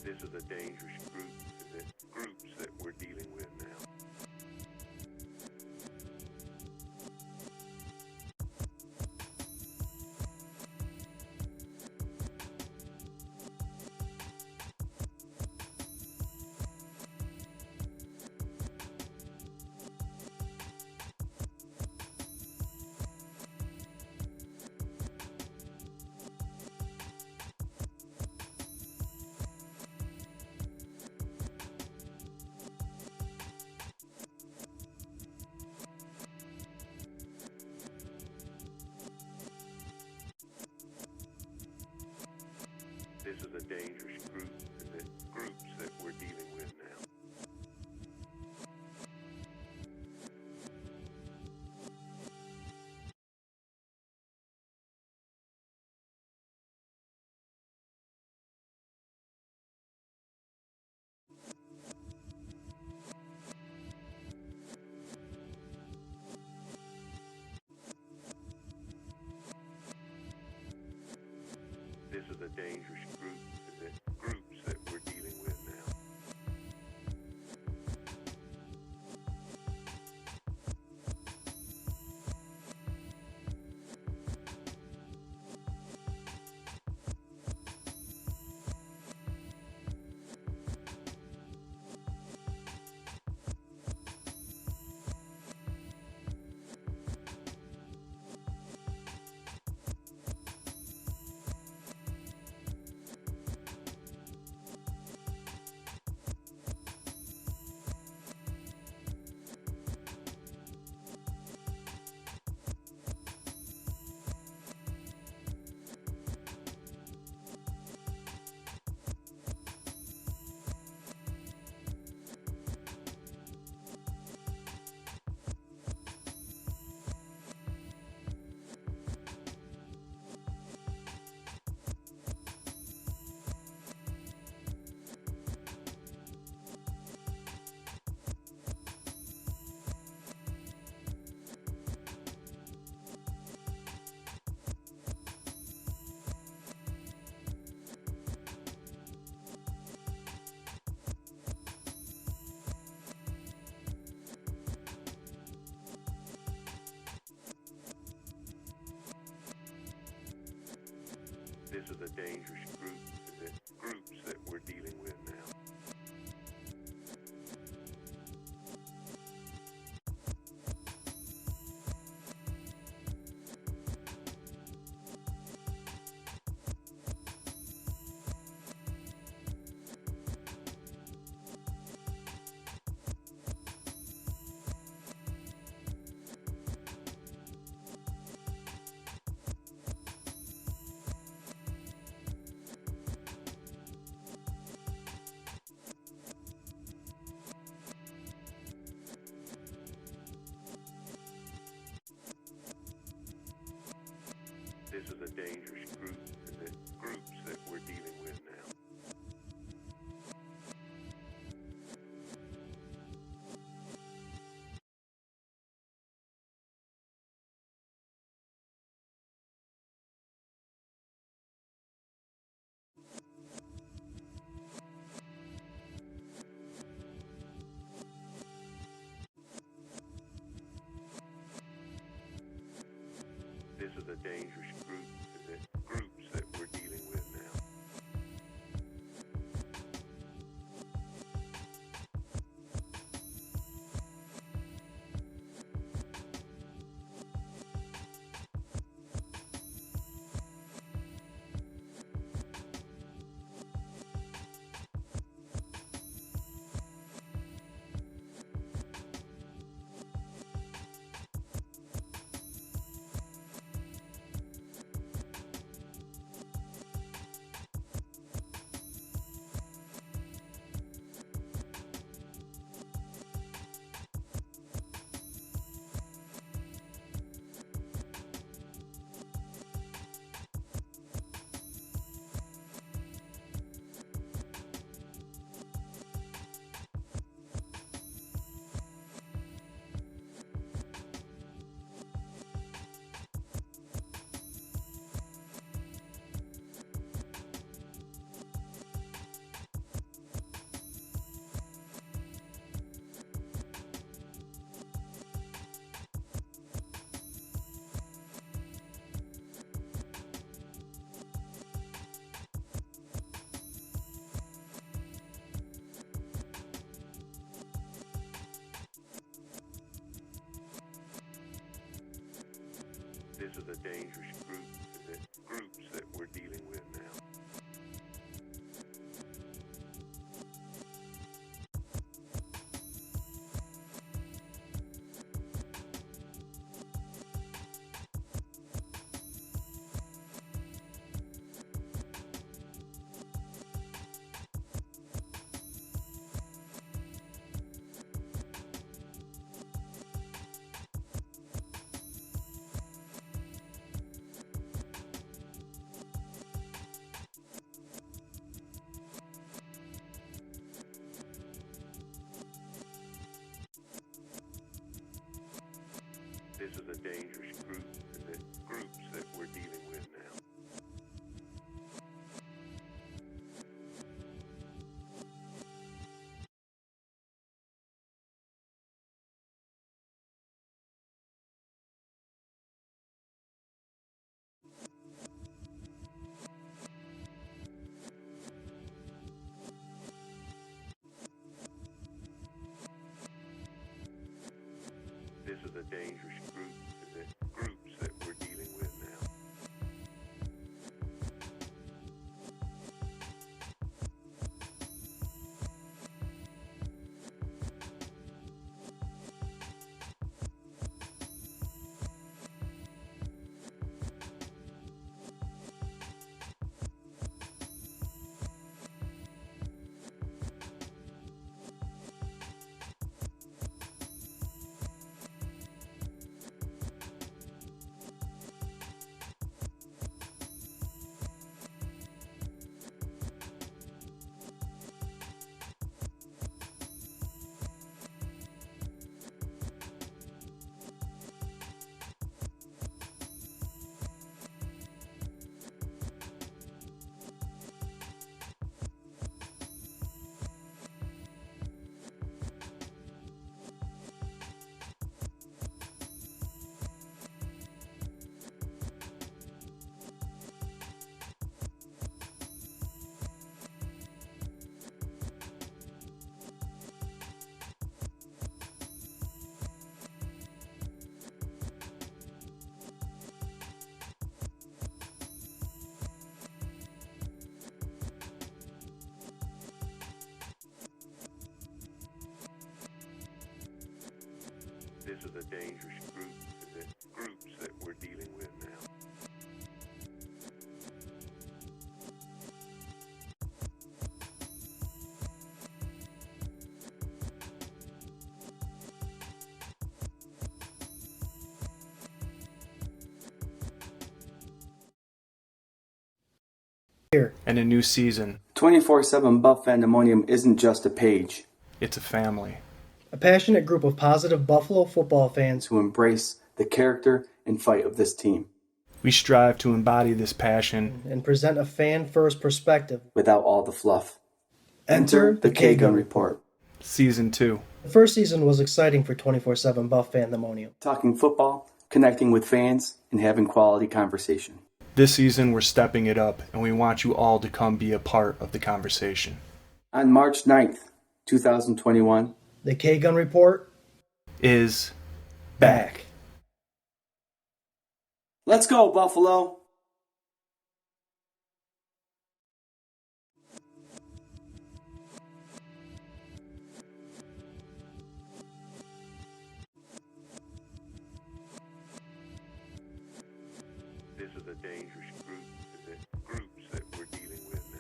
This is a dangerous groups that we're dealing with now. This is a dangerous groups that we're dealing with now. This is a dangerous groups that we're dealing with now. This is a dangerous groups that we're dealing with now. This is a dangerous groups that we're dealing with now. This is a dangerous groups that we're dealing with now. This is a dangerous groups that we're dealing with now. This is a dangerous groups that we're dealing with now. This is a dangerous groups that we're dealing with now. This is a dangerous groups that we're dealing with now. And a new season. 24/7 Buff Fandemonium isn't just a page. It's a family. A passionate group of positive Buffalo football fans To embrace the character and fight of this team. We strive to embody this passion and present a fan-first perspective. Without all the fluff. Enter the Gun Report. Season 2. The first season was exciting for 24/7 Buff Fandemonium. Talking football, connecting with fans, and having quality conversation. This season we're stepping it up, and we want you all to come be a part of the conversation. On March 9th, 2021, The Gun Report is back. Let's go, Buffalo! This is a dangerous groups that we're dealing with now.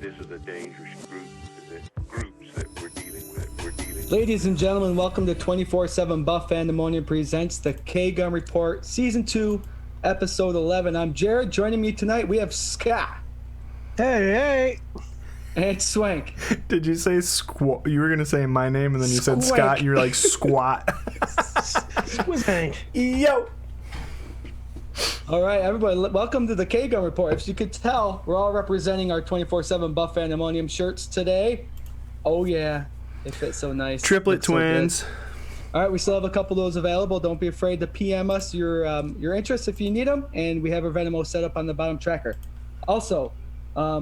This is a dangerous groups that we're dealing with. Ladies and gentlemen, welcome to 24/7 Buff Fandemonium presents the Gun Report Season 2, Episode 11. I'm Jarrod. Joining me tonight, we have Scott. Hey. And Swank. Did you say squat? You were going to say my name and then you said Swank. Scott. You were like squat. Swank. Yo. All right, everybody, welcome to the Gun Report. As you could tell, we're all representing our 24/7 Buff Fandemonium shirts today. Oh, yeah. They fit so nice. Triplet Look so twins. good. All right, we still have a couple of those available. Don't be afraid to PM us your interests if you need them, and we have our Venimo set up on the bottom tracker. Also,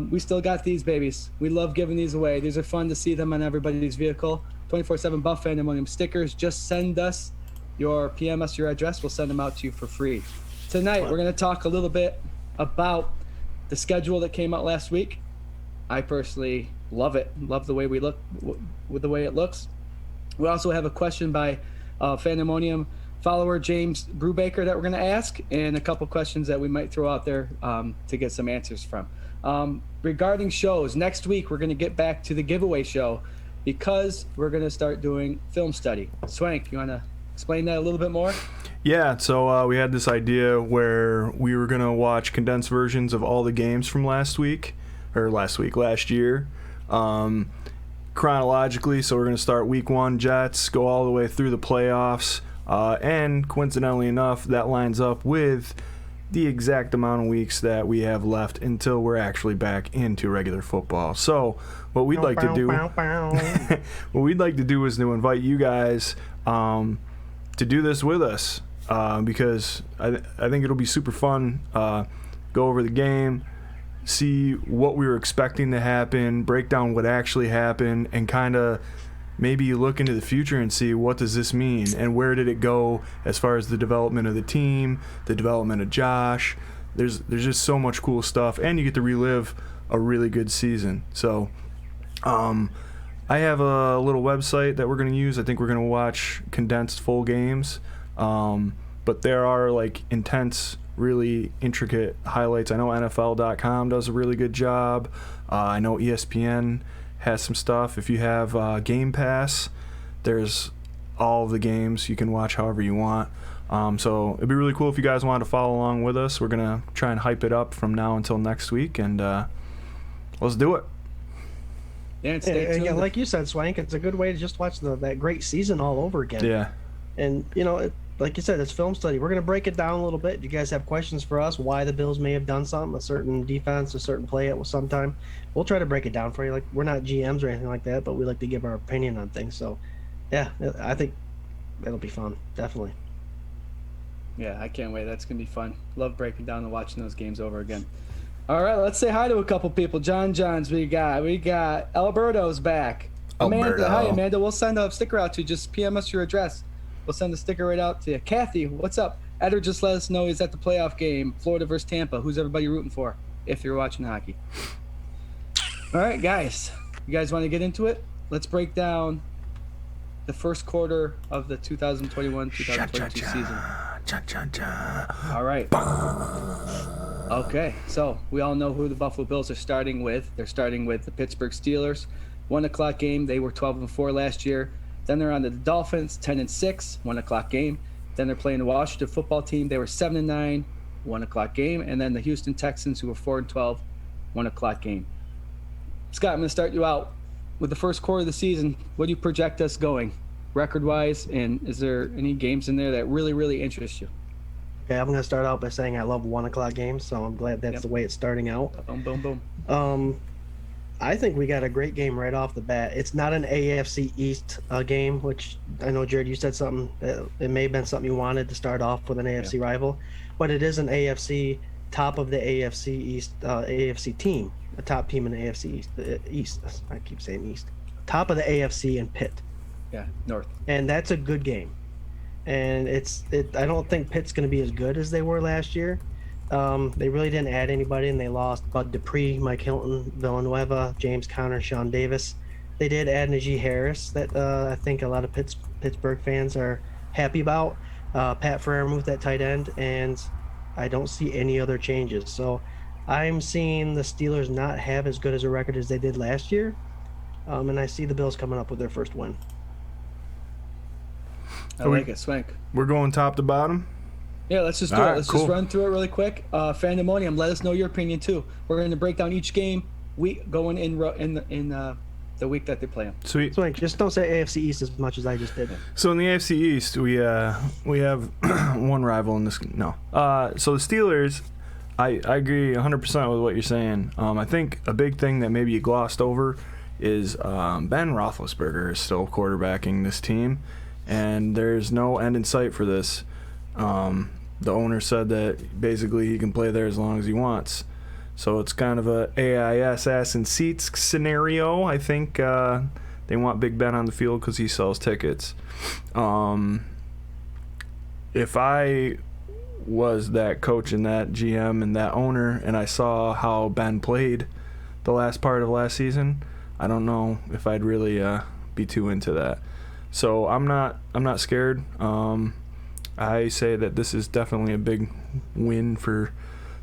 we still got these babies. We love giving these away. These are fun to see them on everybody's vehicle. 24/7 Buff Fandemonium stickers. Just send us your PM us your address. We'll send them out to you for free. Tonight, we're going to talk a little bit about the schedule that came out last week. I personally love it. Love the way we look with the way it looks. We also have a question by Fandemonium follower James Brubaker that we're going to ask, and a couple questions that we might throw out there to get some answers from. Regarding shows, next week we're going to get back to the giveaway show because we're going to start doing film study. Swank, you want to explain that a little bit more? Yeah, so we had this idea where we were going to watch condensed versions of all the games from last year. Chronologically, so we're going to start week 1 Jets, go all the way through the playoffs, and coincidentally enough, that lines up with the exact amount of weeks that we have left until we're actually back into regular football. So what we'd like to do is to invite you guys to do this with us, because I think it'll be super fun. Go over the game, see what we were expecting to happen, break down what actually happened, and kind of maybe look into the future and see what does this mean and where did it go as far as the development of the team, the development of Josh. There's just so much cool stuff, and you get to relive a really good season. So I have a little website that we're going to use. I think we're going to watch condensed full games, but there are like intense, really intricate highlights. I know NFL.com does a really good job. I know ESPN has some stuff. If you have Game Pass, there's all of the games. You can watch however you want. So it'd be really cool if you guys wanted to follow along with us. We're going to try and hype it up from now until next week, and let's do it. Yeah, and stay tuned. Yeah, like you said, Swank, it's a good way to just watch that great season all over again. Yeah. And, like you said, it's film study. We're going to break it down a little bit. You guys have questions for us, why the Bills may have done something, a certain defense, a certain play at some time. We'll try to break it down for you. Like, we're not GMs or anything like that, but we like to give our opinion on things. So, yeah, I think it'll be fun, definitely. Yeah, I can't wait. That's going to be fun. Love breaking down and watching those games over again. All right, let's say hi to a couple people. Johns, we got Alberto's back. Alberto. Amanda, hi, Amanda. We'll send a sticker out to you. Just PM us your address. We'll send the sticker right out to you. Kathy, what's up? Eder just let us know he's at the playoff game, Florida versus Tampa. Who's everybody rooting for if you're watching hockey? All right, guys. You guys want to get into it? Let's break down the first quarter of the 2021-2022 season. All right. Okay, so we all know who the Buffalo Bills are starting with. They're starting with the Pittsburgh Steelers. 1 o'clock game. They were 12-4 last year. Then they're on to the Dolphins, 10-6, 1 o'clock game. Then they're playing the Washington football team. They were 7-9, 1 o'clock game. And then the Houston Texans, who were 4-12, 1 o'clock game. Scott, I'm going to start you out with the first quarter of the season. What do you project us going record-wise? And is there any games in there that really, really interest you? Okay, I'm going to start out by saying I love 1 o'clock games, so I'm glad that's the way it's starting out. Boom, boom, boom. I think we got a great game right off the bat. It's not an AFC East game, which I know, Jarrod, you said something. It may have been something you wanted to start off with an AFC rival, but it is an AFC top of the AFC East AFC team, a top team in the AFC East. I keep saying East. Top of the AFC in Pitt. Yeah, North. And that's a good game. And I don't think Pitt's going to be as good as they were last year. They really didn't add anybody, and they lost Bud Dupree, Mike Hilton, Villanueva, James Conner, Sean Davis. They did add Najee Harris that I think a lot of Pittsburgh fans are happy about. Pat Freiermuth at tight end, and I don't see any other changes. So I'm seeing the Steelers not have as good as a record as they did last year, and I see the Bills coming up with their first win. I like it, Swank. We're going top to bottom? Yeah, let's just do it. Let's just run through it really quick. Fandemonium, let us know your opinion too. We're going to break down each game week going in the week that they play them. Sweet. Swank, just don't say AFC East as much as I just did. So in the AFC East, we have one rival in this. No. So the Steelers, I agree 100% with what you're saying. I think a big thing that maybe you glossed over is Ben Roethlisberger is still quarterbacking this team, and there's no end in sight for this. The owner said that basically he can play there as long as he wants. So it's kind of a AIS ass in seats scenario. I think they want Big Ben on the field because he sells tickets. If I was that coach and that GM and that owner and I saw how Ben played the last part of last season, I don't know if I'd really be too into that. So I'm not scared. I say that this is definitely a big win for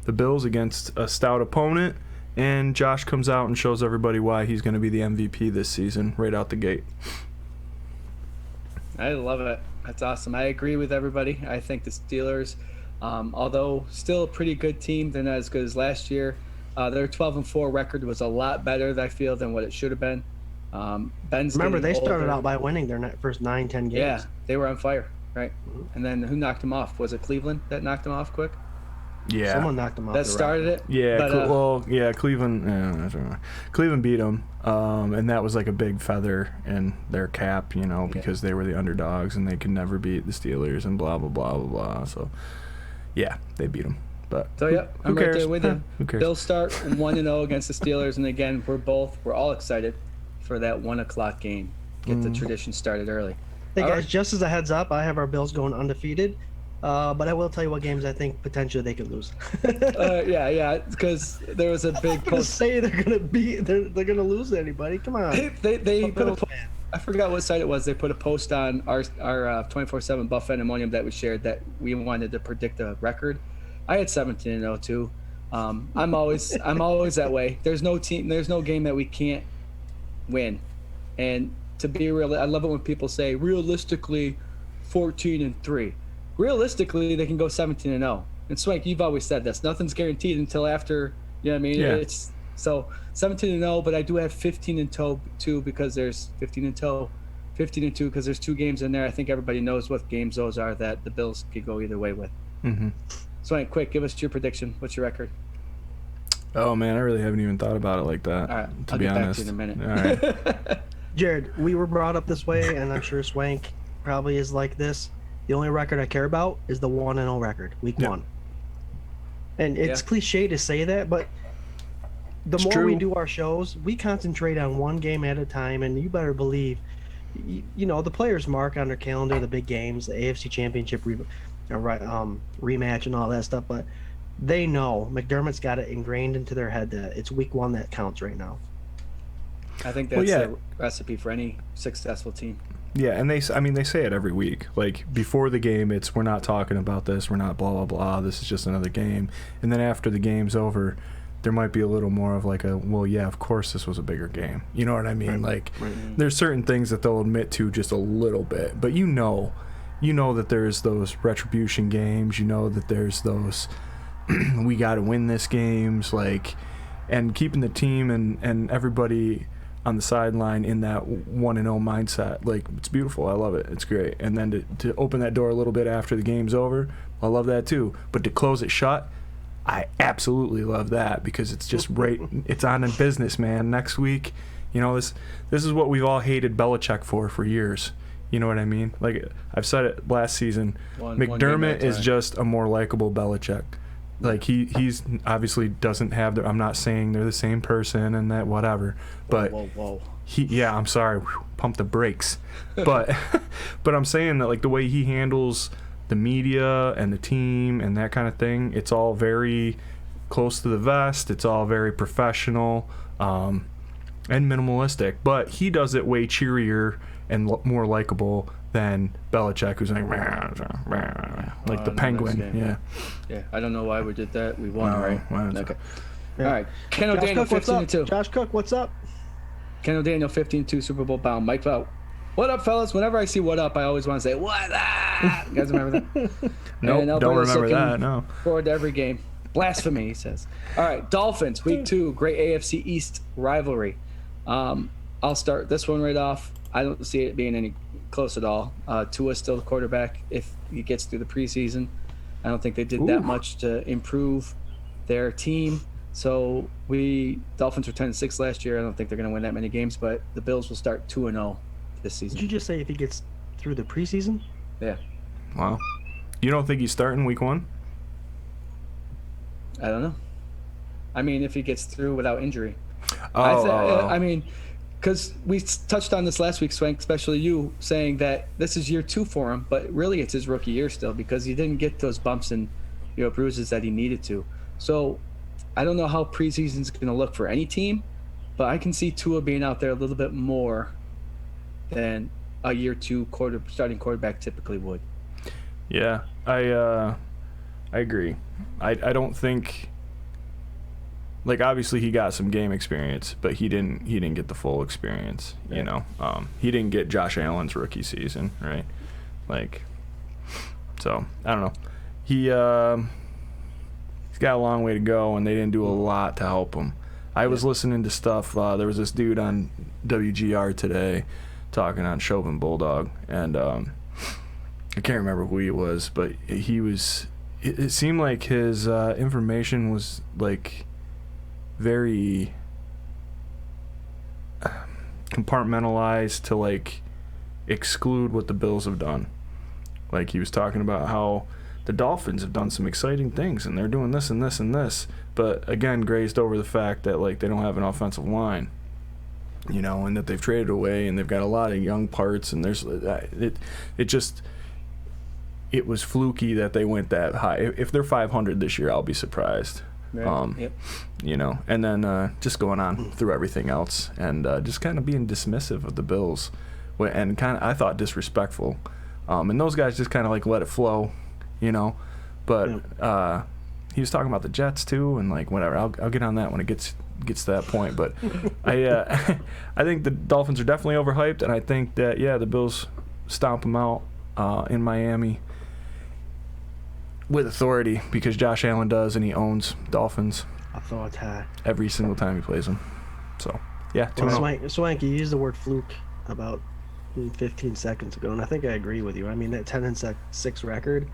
the Bills against a stout opponent, and Josh comes out and shows everybody why he's going to be the MVP this season right out the gate. I love it. That's awesome. I agree with everybody. I think the Steelers, although still a pretty good team, they're not as good as last year. Their 12-4 record was a lot better, I feel, than what it should have been. Remember, they started out by winning their first 9-10 games. Yeah, they were on fire, right? Mm-hmm. And then who knocked them off? Was it Cleveland that knocked them off quick? Yeah, someone knocked them off. That started it. Yeah, but, Cleveland. Cleveland beat them, and that was like a big feather in their cap, because they were the underdogs and they could never beat the Steelers and blah blah blah blah blah. So, yeah, they beat them. But so yeah, I'm right there with you. Who cares? They'll start 1-0 against the Steelers, and again, we're all excited for that 1:00 game. Get the tradition started early. Hey guys, just as a heads up, I have our Bills going undefeated. But I will tell you what games I think potentially they could lose. Yeah, because there was a big post. Say they're gonna lose to anybody. Come on. They put a. I forgot what site it was. They put a post on our 24/7 Buff Fandemonium that we shared that we wanted to predict a record. I had 17-0 too. I'm always that way. There's no game that we can't win, and to be real, I love it when people say realistically 14-3. Realistically, they can go 17-0. And Swank, you've always said this. Nothing's guaranteed until after. You know what I mean? Yeah. It's so 17-0, but I do have 15-2 because there's 15-2 because there's 2 games in there. I think everybody knows what games those are that the Bills could go either way with. Mm-hmm. Swank, quick, give us your prediction. What's your record? Oh man, I really haven't even thought about it like that. All right, to I'll be get honest. back to you in a minute. All right. Jarrod, we were brought up this way, and I'm sure Swank probably is like this. The only record I care about is the 1-0 record, week 1. And it's cliche to say that, but the more we do our shows, we concentrate on one game at a time, and you better believe, the players mark on their calendar the big games, the AFC Championship rematch and all that stuff, but they know McDermott's got it ingrained into their head that it's week 1 that counts right now. I think that's a recipe for any successful team. Yeah, and they say it every week. Like, before the game, we're not talking about this, we're not blah, blah, blah, this is just another game. And then after the game's over, there might be a little more of like of course this was a bigger game. You know what I mean? Right. There's certain things that they'll admit to just a little bit. But you know that there's those retribution games, that there's those we got to win this games, and keeping the team and everybody on the sideline in that 1-0 mindset. It's beautiful. I love it. It's great. And then to open that door a little bit after the game's over, I love that too. But to close it shut, I absolutely love that because it's just right. It's on in business, man. Next week, this is what we've all hated Belichick for years. You know what I mean? I've said it last season. McDermott is just a more likable Belichick. He's obviously doesn't have I'm not saying they're the same person and that whatever, but whoa. I'm sorry, pump the brakes, but I'm saying that the way he handles the media and the team and that kind of thing, it's all very close to the vest. It's all very professional and minimalistic, but he does it way cheerier and more likable than Belichick, who's the Penguin. Yeah. I don't know why we did that. We won, right? Okay. Yeah. All right. Ken O'Daniel, 15-2. Josh Cook, what's up? Ken O'Daniel, 15-2 Super Bowl bound. Mike Vout. What up, fellas? Whenever I see what up, I always want to say, what up? You guys remember that? Nope, don't remember that, no. Forward to every game. Blasphemy, he says. All right, Dolphins, week 2, great AFC East rivalry. I'll start this one right off. I don't see it being any close at all. Tua's still the quarterback if he gets through the preseason. I don't think they did that much to improve their team. So Dolphins were 10-6 last year. I don't think they're going to win that many games, but the Bills will start 2-0 this season. Did you just say if he gets through the preseason? Yeah. Wow. You don't think he's starting week 1? I don't know. I mean, if he gets through without injury. Oh. I mean, because we touched on this last week, Swank, especially you, saying that this is year 2 for him, but really it's his rookie year still because he didn't get those bumps and bruises that he needed to. So I don't know how preseason's going to look for any team, but I can see Tua being out there a little bit more than a year 2 starting quarterback typically would. Yeah, I agree. I don't think, like, obviously he got some game experience, but he didn't get the full experience. You know, he didn't get Josh Allen's rookie season, right? Like, so I don't know. He's got a long way to go, and they didn't do a lot to help him. I was listening to stuff. There was this dude on WGR today talking on Chauvin Bulldog, and I can't remember who he was, but he was. It seemed like his information was like very compartmentalized to like exclude what the Bills have done. Like he was talking about how the Dolphins have done some exciting things and they're doing this and this and this, but again grazed over the fact that like they don't have an offensive line, and that they've traded away and they've got a lot of young parts, and there's it was fluky that they went that high. If they're 500 this year, I'll be surprised. Right. And then just going on through everything else and just kind of being dismissive of the Bills and kind of, I thought, disrespectful. And those guys just kind of like let it flow, but he was talking about the Jets too, and like whatever. I'll get on that when it gets to that point. But I think the Dolphins are definitely overhyped, and I think that the Bills stomp them out in Miami with authority because Josh Allen does, and he owns Dolphins every single time he plays them. So, yeah. Swank, you used the word fluke about 15 seconds ago, and I think I agree with you. I mean, that 10-6 record,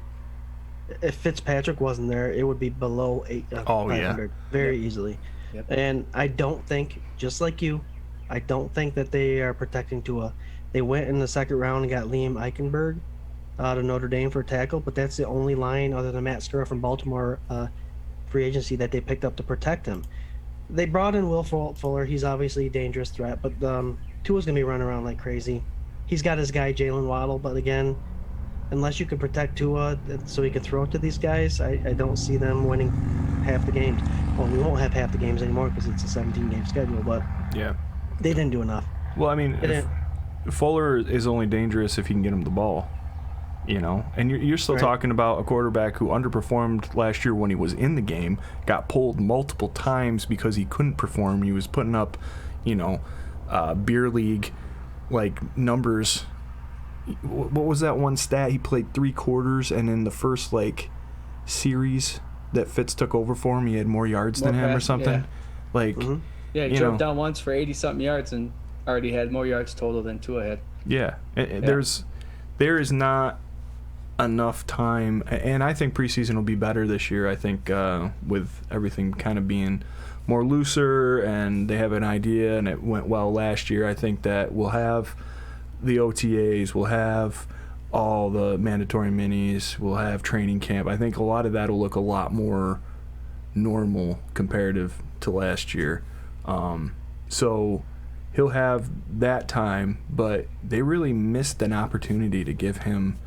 if Fitzpatrick wasn't there, it would be below 500 very easily. Yep. And I don't think, just like you, I don't think that they are protecting Tua. They went in the second round and got Liam Eichenberg out of Notre Dame for a tackle, but that's the only line other than Matt Skura from Baltimore free agency that they picked up to protect him. They brought in Will Fuller. He's obviously a dangerous threat, but Tua's going to be running around like crazy. He's got his guy Jalen Waddle, but again, unless you can protect Tua so he can throw it to these guys, I don't see them winning half the games. Well, we won't have half the games anymore because it's a 17-game schedule, but they didn't do enough. Well, I mean, Fuller is only dangerous if you can get him the ball. And you're still talking about a quarterback who underperformed last year when he was in the game, got pulled multiple times because he couldn't perform. He was putting up, beer league like numbers. What was that one stat? He played 3 quarters, and in the first like series that Fitz took over for him, he had more yards than him or something. Yeah. Like, he drove down once for 80-something yards and already had more yards total than Tua had. Yeah, there is not enough time, and I think preseason will be better this year. I think with everything kind of being more looser and they have an idea and it went well last year, I think that we'll have the OTAs, we'll have all the mandatory minis, we'll have training camp. I think a lot of that will look a lot more normal comparative to last year. So he'll have that time, but they really missed an opportunity to give him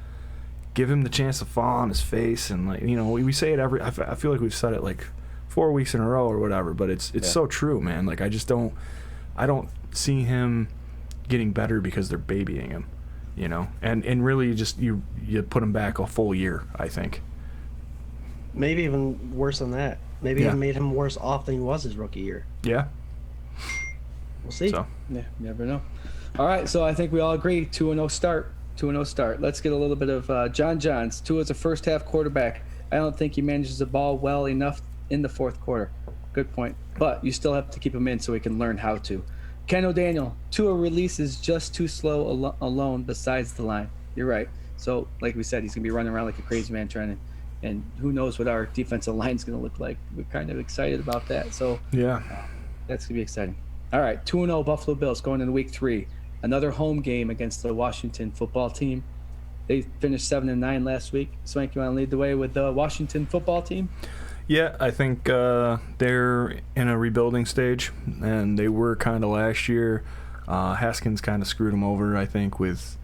the chance to fall on his face. And like, we say it I feel like we've said it like 4 weeks in a row or whatever, but it's so true, man. Like, I don't see him getting better because they're babying him, and really just you put him back a full year, I think. Maybe even worse than that. Maybe it made him worse off than he was his rookie year. Yeah. We'll see. So. Yeah, never know. All right, so I think we all agree 2-0 start. 2-0 start. Let's get a little bit of John Johns. Tua's a first-half quarterback. I don't think he manages the ball well enough in the fourth quarter. Good point. But you still have to keep him in so he can learn how to. Ken O'Daniel, Tua release is just too slow alone besides the line. You're right. So, like we said, he's going to be running around like a crazy man trying to, and who knows what our defensive line is going to look like. We're kind of excited about that. So, Yeah. that's going to be exciting. All right, 2-0 Buffalo Bills going into week 3. Another home game against the Washington football team. They finished 7-9 last week. Swank, you want to lead the way with the Washington football team? Yeah, I think they're in a rebuilding stage, and they were kind of last year. Haskins kind of screwed them over, I think, with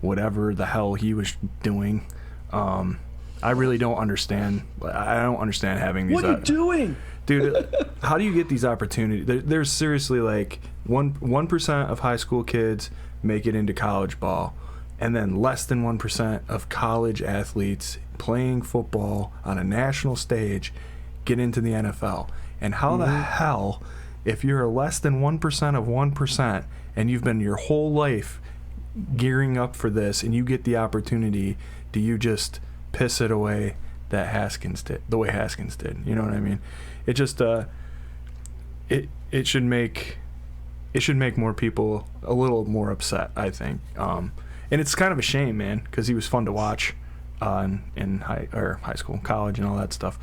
whatever the hell he was doing. I really don't understand. I don't understand having these. What are you doing? Dude, how do you get these opportunities? There's seriously like 1% of high school kids make it into college ball, and then less than 1% of college athletes playing football on a national stage get into the NFL. And how the hell, if you're less than 1% of 1% and you've been your whole life gearing up for this and you get the opportunity, do you just piss it away that Haskins did, the way Haskins did? You know what I mean? It just it should make more people a little more upset, I think. And it's kind of a shame, man, because he was fun to watch in high school, college, and all that stuff.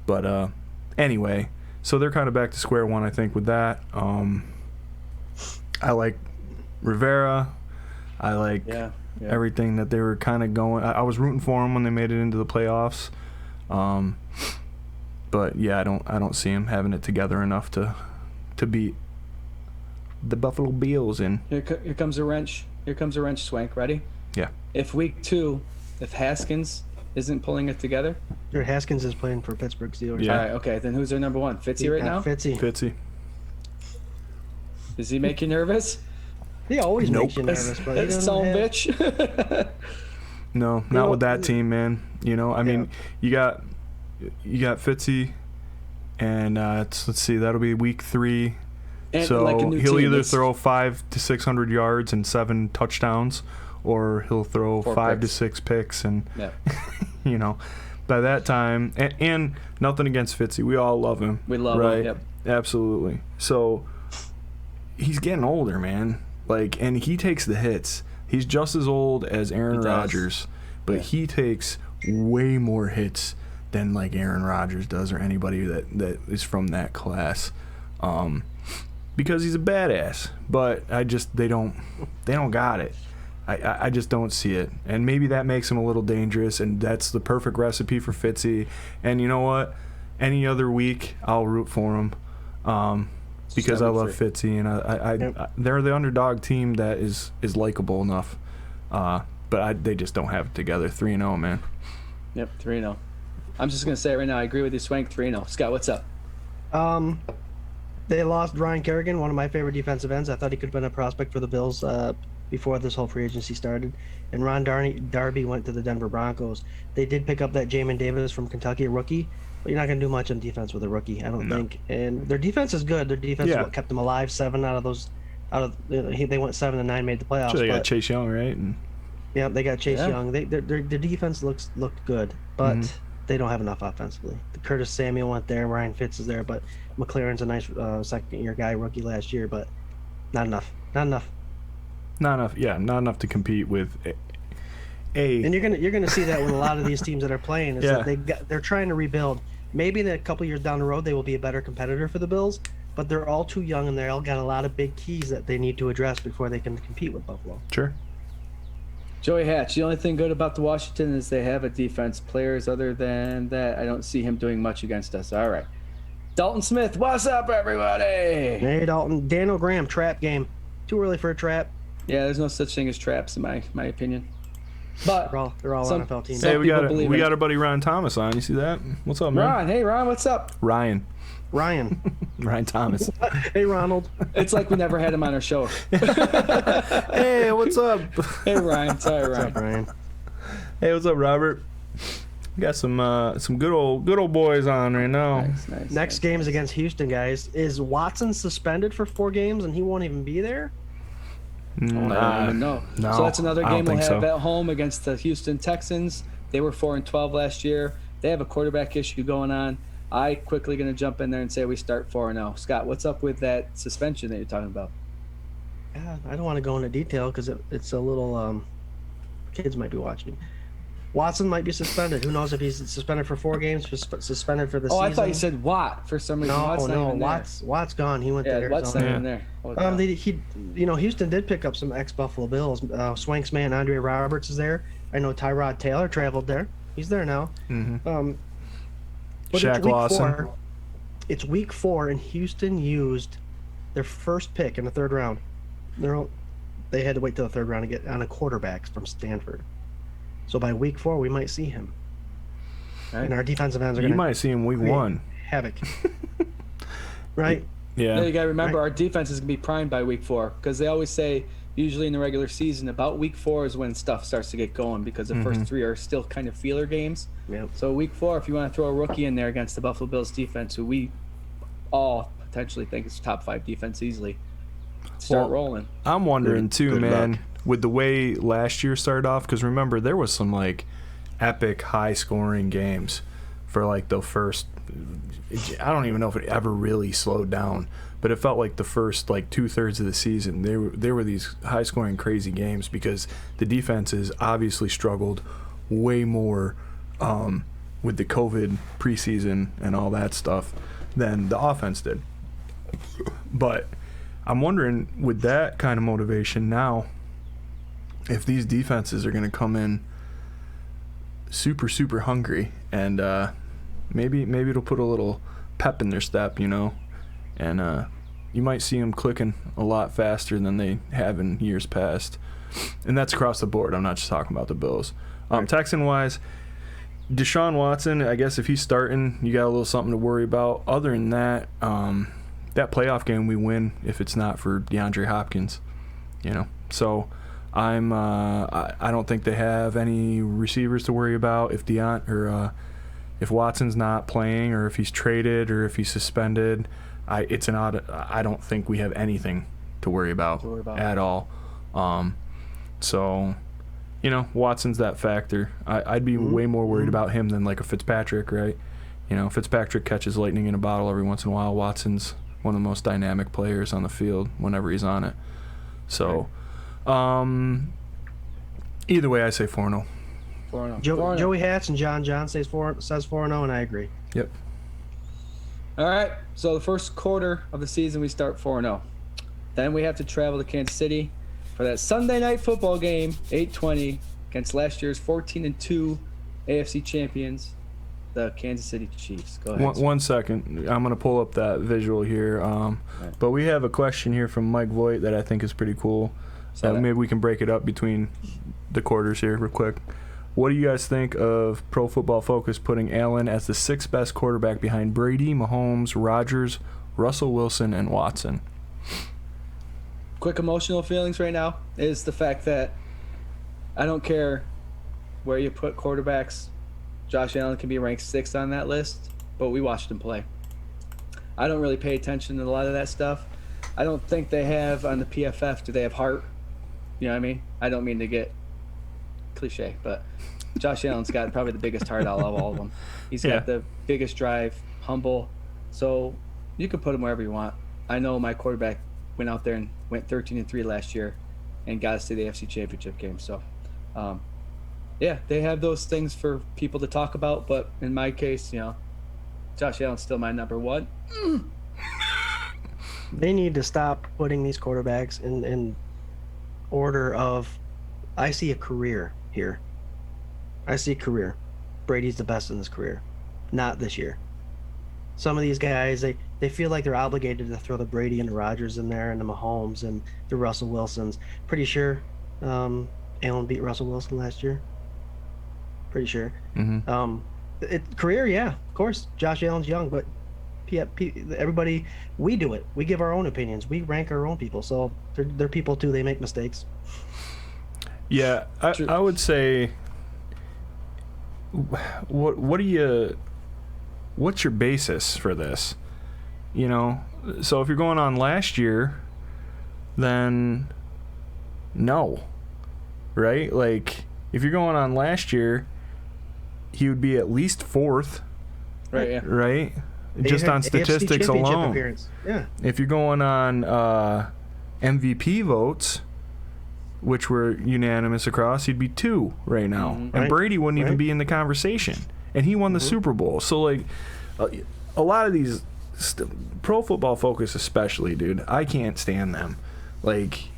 But anyway, so they're kind of back to square one, I think, with that. I like Rivera. I like everything that they were kind of going. I was rooting for them when they made it into the playoffs. But yeah, I don't see him having it together enough to beat the Buffalo Bills in. Here comes a wrench. Here comes a wrench, Swank. Ready? Yeah. If week 2, if Haskins isn't pulling it together. Jared Haskins is playing for Pittsburgh Steelers. Yeah. All right, okay. Then who's their number 1? Fitzy right now? Fitzy. Does he make you nervous? He always makes you nervous, but he That doesn't son have... bitch. No, not with that team, man. You know, I mean, you got Fitzy, and let's see, that'll be week 3. And so like a new he'll team, either it's- throw 500 to 600 yards and 7 touchdowns, or he'll throw 4 5 to picks. 6 picks, and Yeah. you know, by that time, and nothing against Fitzy, we all love him. We love right? him. Yep. Absolutely. So he's getting older, man. Like, and he takes the hits. He's just as old as Aaron He does. Rodgers, but he takes way more hits than like Aaron Rodgers does, or anybody that is from that class. Because he's a badass. But they don't got it. I just don't see it. And maybe that makes him a little dangerous, and that's the perfect recipe for Fitzy. And you know what? Any other week, I'll root for him. Because I love Fitzy, and they're the underdog team that is likable enough. But they just don't have it together. 3-0, man. Yep, 3-0. I'm just going to say it right now. I agree with you, Swank. 3-0. Scott, what's up? They lost Ryan Kerrigan, one of my favorite defensive ends. I thought he could have been a prospect for the Bills before this whole free agency started. And Ron Darby went to the Denver Broncos. They did pick up that Jamin Davis from Kentucky, a rookie. But you're not going to do much on defense with a rookie, I don't think. And their defense is good. Their defense is what kept them alive. 7 out of those, they went 7-9, made the playoffs. So they got Chase Young, right? And yeah, they got Chase Young. Their defense looked good, but they don't have enough offensively. Curtis Samuel went there. Ryan Fitz is there, but McLaren's a nice second-year guy, rookie last year, but not enough. Not enough. Yeah, not enough to compete with And you're gonna see that with a lot of these teams that are playing. Is that they're trying to rebuild. Maybe in a couple years down the road they will be a better competitor for the Bills, but they're all too young and they all got a lot of big keys that they need to address before they can compete with Buffalo. Sure. Joey Hatch, the only thing good about the Washington is they have a defense. Players other than that, I don't see him doing much against us. All right. Dalton Smith, what's up, everybody? Hey, Dalton. Daniel Graham, trap game. Too early for a trap. Yeah, there's no such thing as traps in my opinion. But they're all NFL teams. Hey, we got believe our buddy Ryan Thomas on. You see that? What's up, man? Ron, hey Ron, what's up? Ryan Thomas. Hey, Ronald. It's like we never had him on our show. Hey, what's up? Hey Ryan, sorry Ryan. What's up, Ryan? Hey, what's up, Robert? We got some good old boys on right now. Nice. Next game is against Houston, guys. Is Watson suspended for 4 games and he won't even be there? I don't even know. No, So that's another I don't game we'll think have so. at home against the Houston Texans. They were 4-12 last year. They have a quarterback issue going on. I quickly going to jump in there and say we start 4-0. Scott, what's up with that suspension that you're talking about? Yeah, I don't want to go into detail because it's a little kids might be watching. Watson might be suspended. Who knows if he's suspended for 4 games, suspended for the season. I thought you said Watt for some reason. Watt's gone. He went to Arizona. Watt's not even there. Houston did pick up some ex-Buffalo Bills. Swank's man Andre Roberts is there. I know Tyrod Taylor traveled there. He's there now. Mm-hmm. But Shaq Lawson. It's week 4, and Houston used their first pick in the 3rd round. They had to wait till the 3rd round to get on a quarterback from Stanford. So by week 4, we might see him. Right. And our defensive ends are going to... You might see him week 1. Havoc. Right? Yeah. You got to remember, our defense is going to be primed by week 4, because they always say, usually in the regular season, about week 4 is when stuff starts to get going, because the first 3 are still kind of feeler games. Yep. So week 4, if you want to throw a rookie in there against the Buffalo Bills defense, who we all potentially think is top 5 defense easily, start rolling. I'm wondering too, man, with the way last year started off, because remember, there was some like epic high-scoring games for like the first... I don't even know if it ever really slowed down, but it felt like the first like 2/3 of the season there were these high-scoring crazy games because the defenses obviously struggled way more with the COVID preseason and all that stuff than the offense did. But I'm wondering, with that kind of motivation now, if these defenses are going to come in super, super hungry, and maybe it'll put a little pep in their step, and you might see them clicking a lot faster than they have in years past. And that's across the board. I'm not just talking about the Bills. Texan-wise, Deshaun Watson, I guess if he's starting, you got a little something to worry about. Other than that, that playoff game we win if it's not for DeAndre Hopkins, So I don't think they have any receivers to worry about if Watson's not playing, or if he's traded, or if he's suspended. I don't think we have anything to worry about at all. So, Watson's that factor. I'd be way more worried about him than like a Fitzpatrick, right? Fitzpatrick catches lightning in a bottle every once in a while. Watson's one of the most dynamic players on the field whenever he's on it. So, either way, I say 4-0. 4-0. Joey Hatch and John says 4-0, and I agree. Yep. All right, so the first quarter of the season, we start 4-0. Then we have to travel to Kansas City for that Sunday night football game, 8:20, against last year's 14-2 AFC champions, the Kansas City Chiefs. Go ahead. One second. I'm going to pull up that visual here. But we have a question here from Mike Voigt that I think is pretty cool. Maybe we can break it up between the quarters here real quick. What do you guys think of Pro Football Focus putting Allen as the 6th best quarterback behind Brady, Mahomes, Rodgers, Russell Wilson, and Watson? Quick emotional feelings right now is the fact that I don't care where you put quarterbacks. Josh Allen can be ranked 6th on that list, but we watched him play. I don't really pay attention to a lot of that stuff. I don't think they have on the PFF, do they have heart? You know what I mean? I don't mean to get cliche, but Josh Allen's got probably the biggest heart out of all of them. He's got the biggest drive, humble. So you can put him wherever you want. I know my quarterback went out there and went 13-3 last year and got us to the AFC Championship game. So, they have those things for people to talk about. But in my case, Josh Allen's still my number 1. They need to stop putting these quarterbacks in order of, I see a career here. I see a career. Brady's the best in his career. Not this year. Some of these guys, they feel like they're obligated to throw the Brady and the Rodgers in there and the Mahomes and the Russell Wilsons. Pretty sure Allen beat Russell Wilson last year. Pretty sure. Mm-hmm. Career, yeah, of course. Josh Allen's young, but everybody, we do it. We give our own opinions. We rank our own people. So they're people too. They make mistakes. Yeah, I would say, what's your basis for this? So if you're going on last year, then no, right? Like, if you're going on last year, he would be at least 4th Right. Yeah. right? They Just had on AFC statistics championship alone. appearance. Yeah. If you're going on MVP votes, which were unanimous across, he'd be 2 right now. Mhm. And Right. Brady wouldn't even Right. be in the conversation. And he won the Super Bowl. So, like, a lot of these, Pro Football Focus especially, dude, I can't stand them. Like,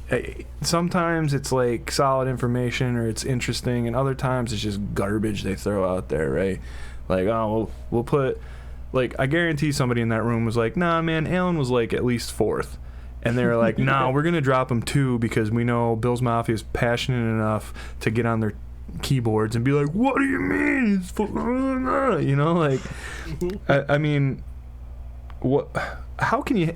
sometimes it's, like, solid information or it's interesting, and other times it's just garbage they throw out there, right? Like, oh, we'll put, like, I guarantee somebody in that room was like, nah, man, Allen was, like, at least 4th. And they were like, nah, we're going to drop him 2 because we know Bills Mafia is passionate enough to get on their keyboards and be like, what do you mean? It's you know, like, I mean, what? How can you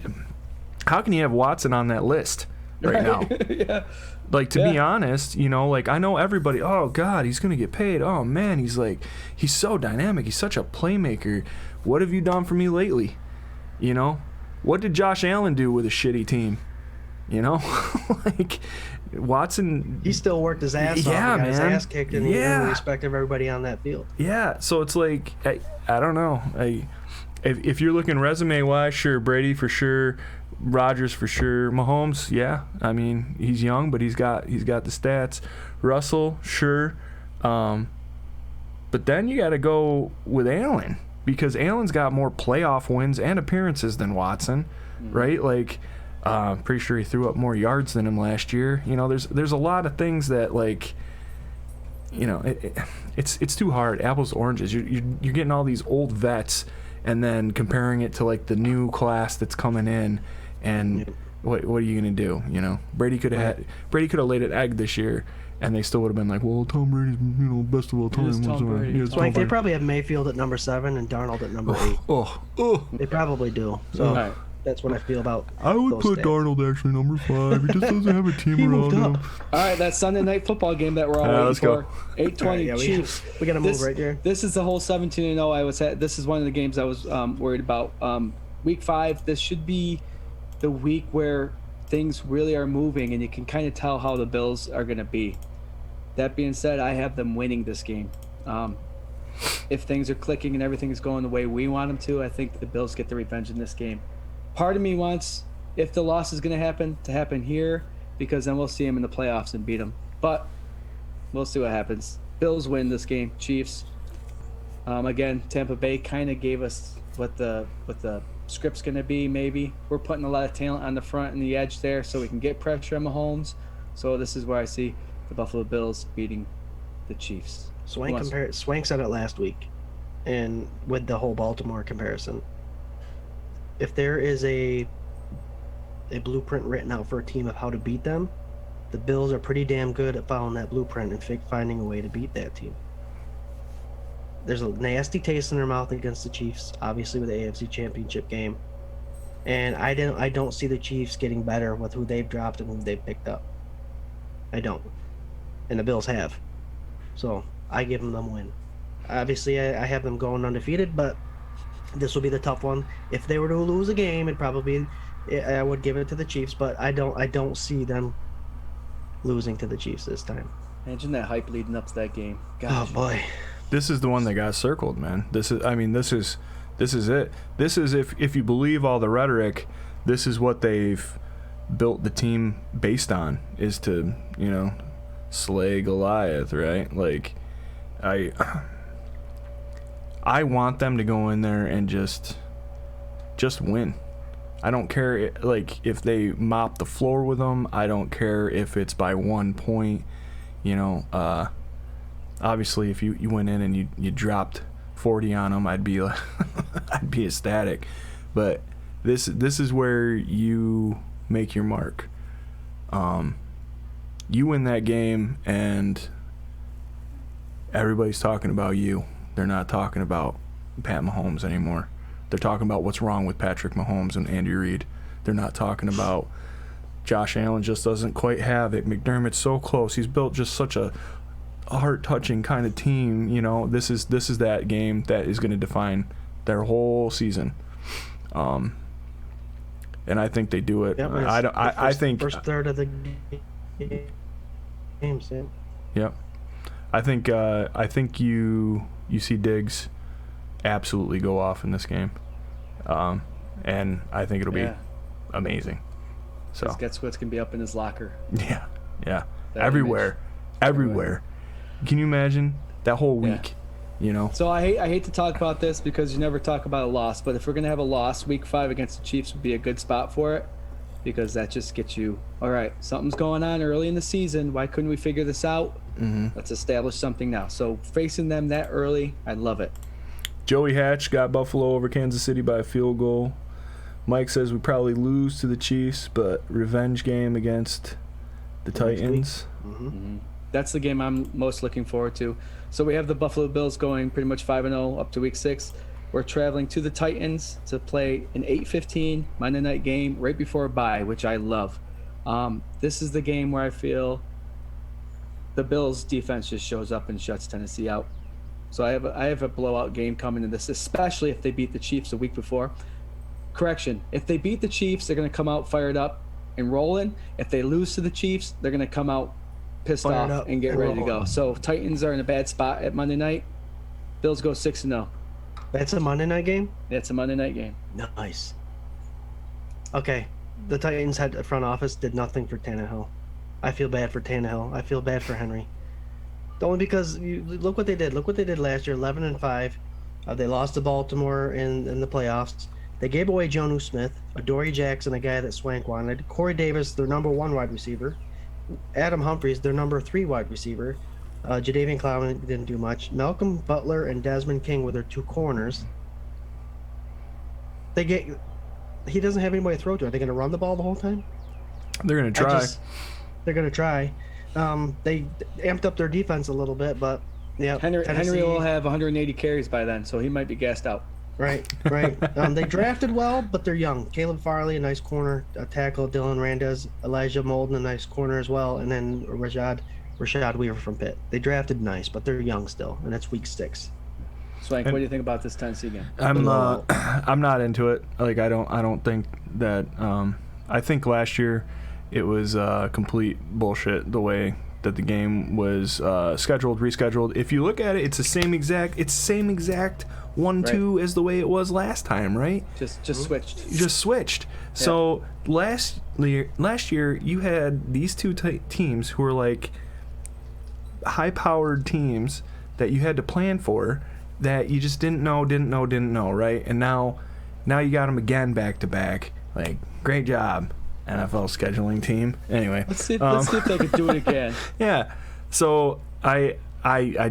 have Watson on that list right now? Yeah. Like, to be honest, you know, like, I know everybody, oh, God, he's going to get paid. Oh, man, he's so dynamic. He's such a playmaker. What have you done for me lately? You know? What did Josh Allen do with a shitty team? You know? Like, Watson... He still worked his ass off. Yeah, He got his man. ass kicked, and he earned the respect of everybody on that field. Yeah, so it's like, I don't know. If you're looking resume-wise, sure, Brady for sure, Rodgers for sure, Mahomes, yeah. I mean, he's young, but he's got the stats. Russell, sure. But then you got to go with Allen, because Allen's got more playoff wins and appearances than Watson, right? Like, pretty sure he threw up more yards than him last year. You know, there's a lot of things that, like, you know, it's too hard. Apples to oranges. You're getting all these old vets and then comparing it to, like, the new class that's coming in, and what are you gonna do? You know, Brady could have laid an egg this year, and they still would have been like, well, Tom Brady's, you know, best of all time. is Tom Brady. It's So, Tom like, they Brady. probably have Mayfield at number 7 and Darnold at number 8. Oh, They probably do. So All right. that's what I feel about. I would those put stats. Darnold actually number 5. He just doesn't have a team He around moved him. up. All right, that Sunday night football game that we're all Yeah, waiting let's for. go. 8:20 Yeah, Chiefs. we gotta move This- right there. This is the whole 17-0. I was at. This is one of the games I was worried about. Week 5. This should be the week where things really are moving, and you can kind of tell how the Bills are going to be. That being said, I have them winning this game. If things are clicking and everything is going the way we want them to, I think the Bills get the revenge in this game. Part of me wants, if the loss is going to happen here, because then we'll see them in the playoffs and beat them. But we'll see what happens. Bills win this game. Chiefs. Again, Tampa Bay kind of gave us what the script's going to be, maybe. We're putting a lot of talent on the front and the edge there so we can get pressure on Mahomes. So this is where I see the Buffalo Bills beating the Chiefs. Swank said it last week, and with the whole Baltimore comparison, if there is a blueprint written out for a team of how to beat them, the Bills are pretty damn good at following that blueprint and finding a way to beat that team. There's a nasty taste in their mouth against the Chiefs, obviously with the AFC Championship game, and I don't see the Chiefs getting better with who they've dropped and who they've picked up. I don't, and the Bills have, so I give them the win. Obviously, I have them going undefeated, but this will be the tough one. If they were to lose a game, I would give it to the Chiefs, but I don't see them losing to the Chiefs this time. Imagine that hype leading up to that game. Oh boy. This is the one that got circled, man. This is it. This is if you believe all the rhetoric, this is what they've built the team based on, is to, you know, slay Goliath, right? Like, I want them to go in there and just win. I don't care, like, if they mop the floor with them. I don't care if it's by 1 point. You know, obviously, if you went in and you dropped 40 on them, I'd be I'd be ecstatic. But this is where you make your mark. You win that game, and everybody's talking about you. They're not talking about Pat Mahomes anymore. They're talking about what's wrong with Patrick Mahomes and Andy Reid. They're not talking about Josh Allen just doesn't quite have it. McDermott's so close. He's built just such a heart-touching kind of team. You know, this is that game that is going to define their whole season. And I think they do it. Yep, I think first third of the game, Sam. Yep. I think you see Diggs absolutely go off in this game. And I think it'll be amazing. So Guess what's going to be up in his locker? Yeah. That Everywhere. Can you imagine that whole week? You know. So I hate to talk about this because you never talk about a loss, but if we're gonna have a loss, Week 5 against the Chiefs would be a good spot for it, because that just gets you, all right, something's going on early in the season. Why couldn't we figure this out? Let's establish something now. So facing them that early, I love it. Joey Hatch got Buffalo over Kansas City by a field goal. Mike says we probably lose to the Chiefs, but revenge game against the Titans. That's the game I'm most looking forward to. So we have the Buffalo Bills going pretty much 5-0 up to Week 6. We're traveling to the Titans to play an 8:15 Monday night game right before a bye, which I love. This is the game where I feel the Bills defense just shows up and shuts Tennessee out. So I have a blowout game coming in this, especially if they beat the Chiefs a week before. Correction, if they beat the Chiefs, they're going to come out fired up and rolling. If they lose to the Chiefs, they're going to come out pissed Fired off up and get and ready to rolling. go. So Titans are in a bad spot at Monday night. Bills go 6-0. That's a Monday night game? It's a Monday night game. Nice. Okay. The Titans had a front office, did nothing for Tannehill. I feel bad for Tannehill. I feel bad for Henry. Only because look what they did. Look what they did last year, 11-5. They lost to Baltimore in the playoffs. They gave away Jonnu Smith, Adoree Jackson, a guy that Swank wanted. Corey Davis, their number 1 wide receiver. Adam Humphries, their number 3 wide receiver. Jadeveon Clowney didn't do much. Malcolm Butler and Desmond King were their 2 corners. He doesn't have anybody to throw to. Are they going to run the ball the whole time? They're going to try. They're going to try. They amped up their defense a little bit, but yeah. Henry will have 180 carries by then, so he might be gassed out. Right. They drafted well, but they're young. Caleb Farley, a nice corner tackle. Dylan Randez, Elijah Molden, a nice corner as well, and then Rashad Weaver from Pitt. They drafted nice, but they're young still, and that's Week 6. Swank, what do you think about this Tennessee game? I'm not into it. Like I don't think that. I think last year it was complete bullshit the way that the game was scheduled, rescheduled. If you look at it, it's the same exact 1-2 as the way it was last time, right? Just switched. Just switched. Yeah. So last year you had these 2 teams who were like high-powered teams that you had to plan for, that you just didn't know, right? And now you got them again back to back. Like, great job, NFL scheduling team. Anyway, let's see if they could do it again. Yeah. So I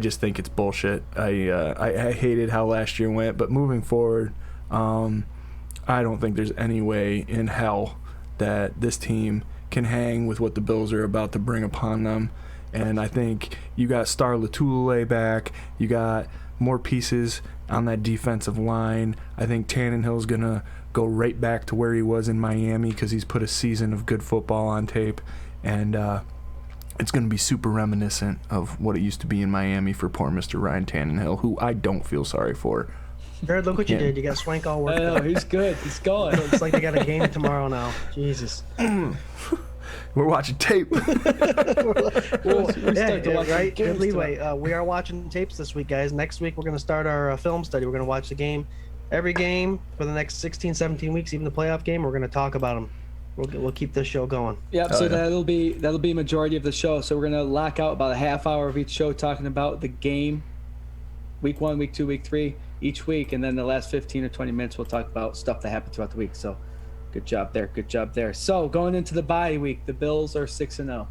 just think it's bullshit. I hated how last year went, but moving forward, I don't think there's any way in hell that this team can hang with what the Bills are about to bring upon them. And I think you got Star Latulilae back. You got more pieces on that defensive line. I think Tannehill's going to go right back to where he was in Miami because he's put a season of good football on tape. And it's going to be super reminiscent of what it used to be in Miami for poor Mr. Ryan Tannehill, who I don't feel sorry for. Jarrod, look what you did. You got Swank all worked up. He's good. He's going. It's like they got a game tomorrow now. Jesus. We're watching tape. Right? Good leeway. We are watching tapes this week, guys. Next week, we're going to start our film study. We're going to watch the game. Every game for the next 16, 17 weeks, even the playoff game, we're going to talk about them. We'll keep this show going. Yep. So that'll be majority of the show. So we're gonna lock out about a half hour of each show talking about the game, Week 1, Week 2, Week 3, each week, and then the last 15 or 20 minutes we'll talk about stuff that happened throughout the week. So, good job there. So going into the bye week, the Bills are 6-0,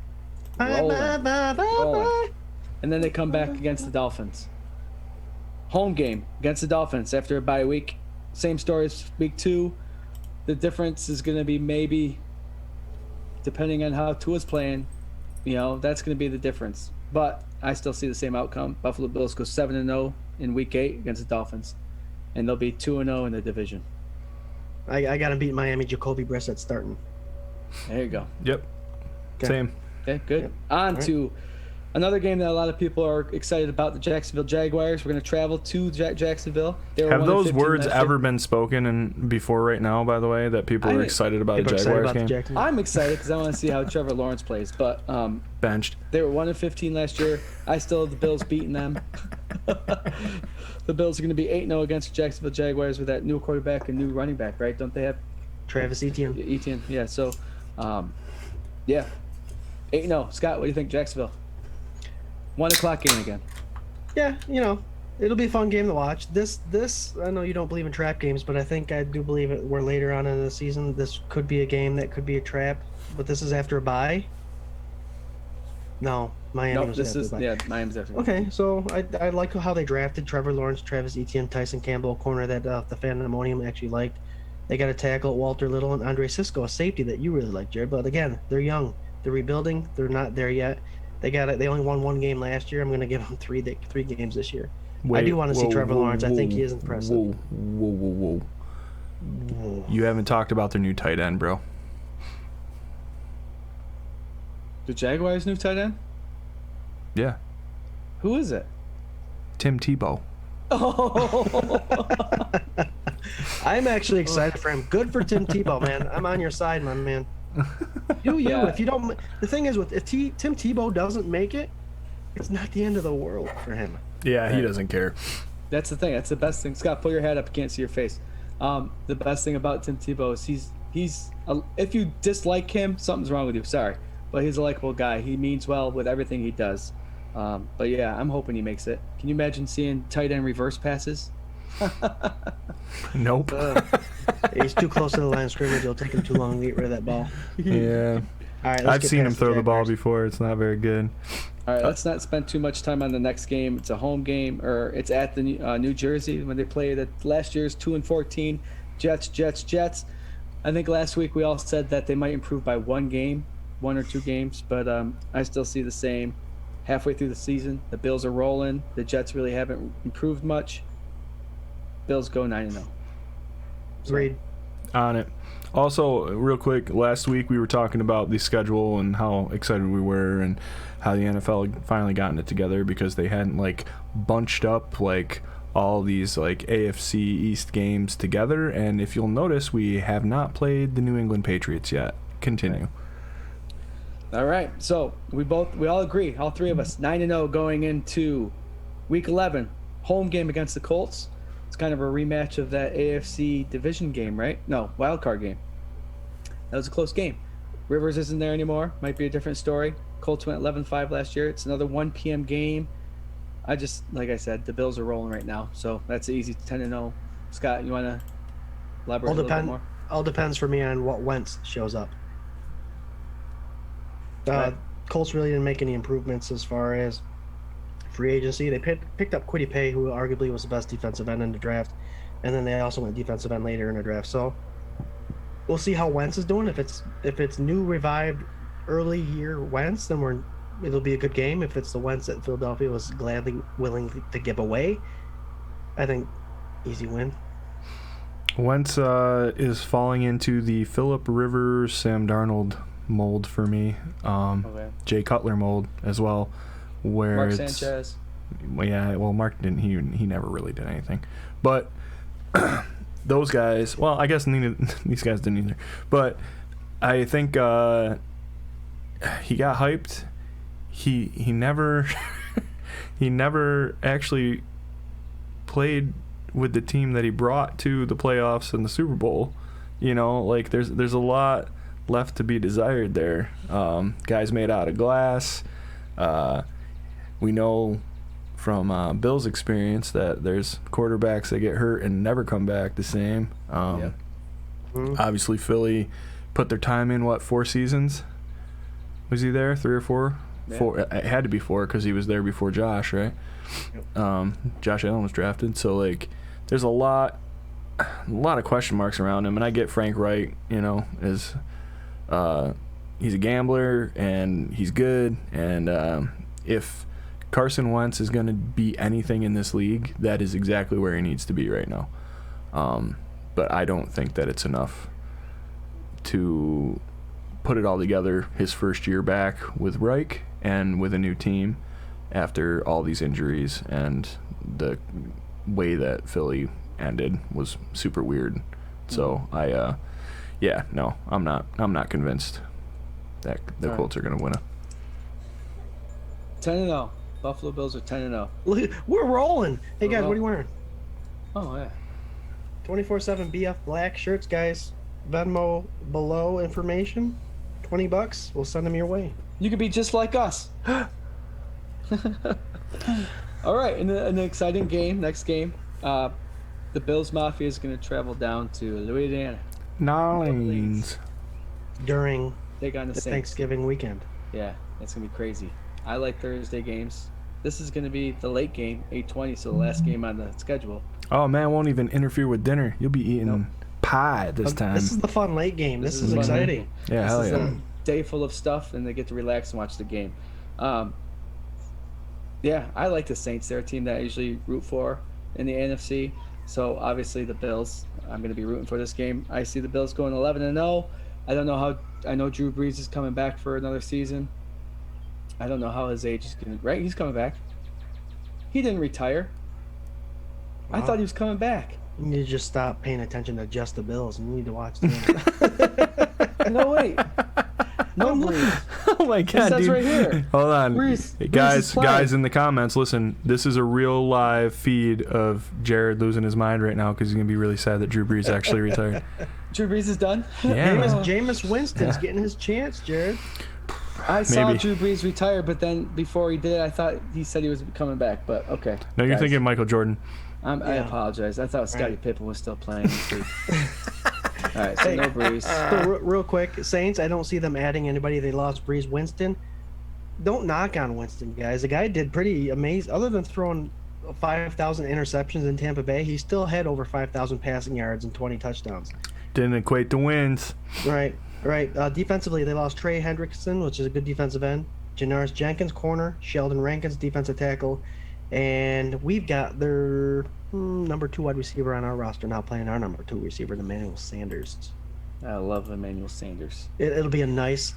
rolling. And then they come back against the Dolphins. Home game against the Dolphins after a bye week. Same story as Week 2. The difference is going to be maybe, depending on how Tua's playing, that's going to be the difference. But I still see the same outcome. Buffalo Bills go 7-0 in Week 8 against the Dolphins, and they'll be 2-0 in the division. I got to beat Miami. Jacoby Brissett starting. There you go. Yep. Okay. Same. Okay, good. Yep. On to another game that a lot of people are excited about, the Jacksonville Jaguars. We're going to travel to Jacksonville. Have those words ever been spoken before right now, by the way, that people are excited about the Jaguars game? I'm excited because I want to see how Trevor Lawrence plays, but benched. They were 1-15 last year. I still have the Bills beating them. The Bills are going to be 8-0 against Jacksonville Jaguars with that new quarterback and new running back, right? Don't they have Travis Etienne. Etienne? Yeah. So, yeah, 8-0. Scott, what do you think, Jacksonville? 1 o'clock game again. Yeah, it'll be a fun game to watch. This I know you don't believe in trap games, but I think I do believe it. We're later on in the season. This could be a game that could be a trap, but this is after a bye. No, Miami. No, this is Miami's after. Okay, so I like how they drafted Trevor Lawrence, Travis Etienne, Tyson Campbell, corner that the Fandemonium actually liked. They got a tackle, Walter Little, and Andre Cisco, a safety that you really like, Jarrod. But again, they're young, they're rebuilding, they're not there yet. They only won 1 game last year. I'm going to give them 3 games this year. I do want to see Trevor Lawrence. I think he is impressive. Whoa. You haven't talked about their new tight end, bro. The Jaguars' new tight end? Yeah. Who is it? Tim Tebow. Oh. I'm actually excited for him. Good for Tim Tebow, man. I'm on your side, my man. Yeah. If you don't, the thing is, if Tim Tebow doesn't make it, it's not the end of the world for him. Yeah, he doesn't care. That's the thing. That's the best thing. Scott, pull your hat up. I can't see your face. The best thing about Tim Tebow is he's if you dislike him, something's wrong with you. Sorry, but he's a likable guy. He means well with everything he does. But yeah, I'm hoping he makes it. Can you imagine seeing tight end reverse passes? Nope. He's too close to the line of scrimmage. It'll take him too long to get rid of that ball. Yeah. All right, I've seen him throw the ball before. It's not very good. All right, let's not spend too much time on the next game. It's a home game, or it's at the New Jersey when they played at last year's 2-14 Jets. I think last week we all said that they might improve by 1 or 2 games, but I still see the same. Halfway through the season, the Bills are rolling. The Jets really haven't improved much. Bills go 9-0. Agreed. On it. Also, real quick, last week we were talking about the schedule and how excited we were and how the NFL had finally gotten it together because they hadn't bunched up all these AFC East games together. And if you'll notice, we have not played the New England Patriots yet. Continue. All right. So we all agree, all 3 of us, 9-0 going into Week 11, home game against the Colts. It's kind of a rematch of that AFC division game, right? No, wild card game. That was a close game. Rivers isn't there anymore. Might be a different story. Colts went 11-5 last year. It's another 1 p.m. game. Like I said, the Bills are rolling right now, so that's easy 10-0. Scott, you want to elaborate a little bit more? All depends for me on what Wentz shows up. Right. Colts really didn't make any improvements as far as free agency. They picked up Kwity Paye, who arguably was the best defensive end in the draft, and then they also went defensive end later in the draft. So we'll see how Wentz is doing. If it's new, revived, early year Wentz, then it'll be a good game. If it's the Wentz that Philadelphia was gladly willing to give away, I think easy win. Wentz is falling into the Phillip Rivers, Sam Darnold mold for me. Okay. Jay Cutler mold as well. Where Mark Sanchez. Yeah, well, Mark didn't. He never really did anything. But those guys. Well, I guess these guys didn't either. But I think he got hyped. He never he never actually played with the team that he brought to the playoffs and the Super Bowl. There's a lot left to be desired there. Guys made out of glass. We know from Bill's experience that there's quarterbacks that get hurt and never come back the same. Obviously, Philly put their time in, 4 seasons? Was he there? 3 or 4? Yeah. 4. It had to be 4 because he was there before Josh, right? Yep. Josh Allen was drafted. So, there's a lot of question marks around him. And I get Frank Reich, is he's a gambler and he's good. And if Carson Wentz is going to be anything in this league, that is exactly where he needs to be right now. But I don't think that it's enough to put it all together his first year back with Reich and with a new team after all these injuries, and the way that Philly ended was super weird. So I'm not convinced that the Colts are going to win it. 10-0. Buffalo Bills are 10-0. Look, we're rolling. Hey, guys, We're what are you wearing? Oh yeah. 24/7 BF black shirts, guys. Venmo below information. $20. We'll send them your way. You could be just like us. All right, in an exciting game, next game, the Bills Mafia is going to travel down to Louisiana. Nolens. During Take on the the Saints. Thanksgiving weekend. Yeah, it's going to be crazy. I like Thursday games. This is going to be the late game, 8:20, so the last game on the schedule. Oh man, won't even interfere with dinner. You'll be eating pie this time. This is the fun late game. This is fun. exciting. Yeah, This hell is yeah. a day full of stuff, and they get to relax and watch the game. Yeah, I like the Saints. They're a team that I usually root for in the NFC. So obviously the Bills, I'm going to be rooting for this game. I see the Bills going 11-0. I don't know how. I know Drew Brees is coming back for another season. I don't know how his age is going to. Right, he's coming back. He didn't retire. I Wow. thought he was coming back. You need to just stop paying attention to just the Bills. You need to watch them. No, wait. No Brees. Oh my god, says dude. right here. Hold on. Brees- Hey, Brees is playing. guys in the comments, listen, this is a real live feed of Jarrod losing his mind right now because he's going to be really sad that Drew Brees actually retired. Drew Brees is done. Yeah. Jameis Winston's getting his chance, Jarrod. I saw Maybe. Drew Brees retire, but then before he did, I thought he said he was coming back. But okay. No, you're guys. thinking Michael Jordan. I Yeah. apologize. I thought Scottie Right. Pippen was still playing this week. All right, so no Brees. So, real quick, Saints, I don't see them adding anybody. They lost Breeze. Winston. Don't knock on Winston, guys. The guy did pretty amazing. Other than throwing 5,000 interceptions in Tampa Bay, he still had over 5,000 passing yards and 20 touchdowns. Didn't equate to wins. Right. Defensively, they lost Trey Hendrickson, which is a good defensive end. Janoris Jenkins, corner. Sheldon Rankins, defensive tackle. And we've got their number 2 wide receiver on our roster now playing our number 2 receiver, Emmanuel Sanders. I love Emmanuel Sanders. It'll be a nice,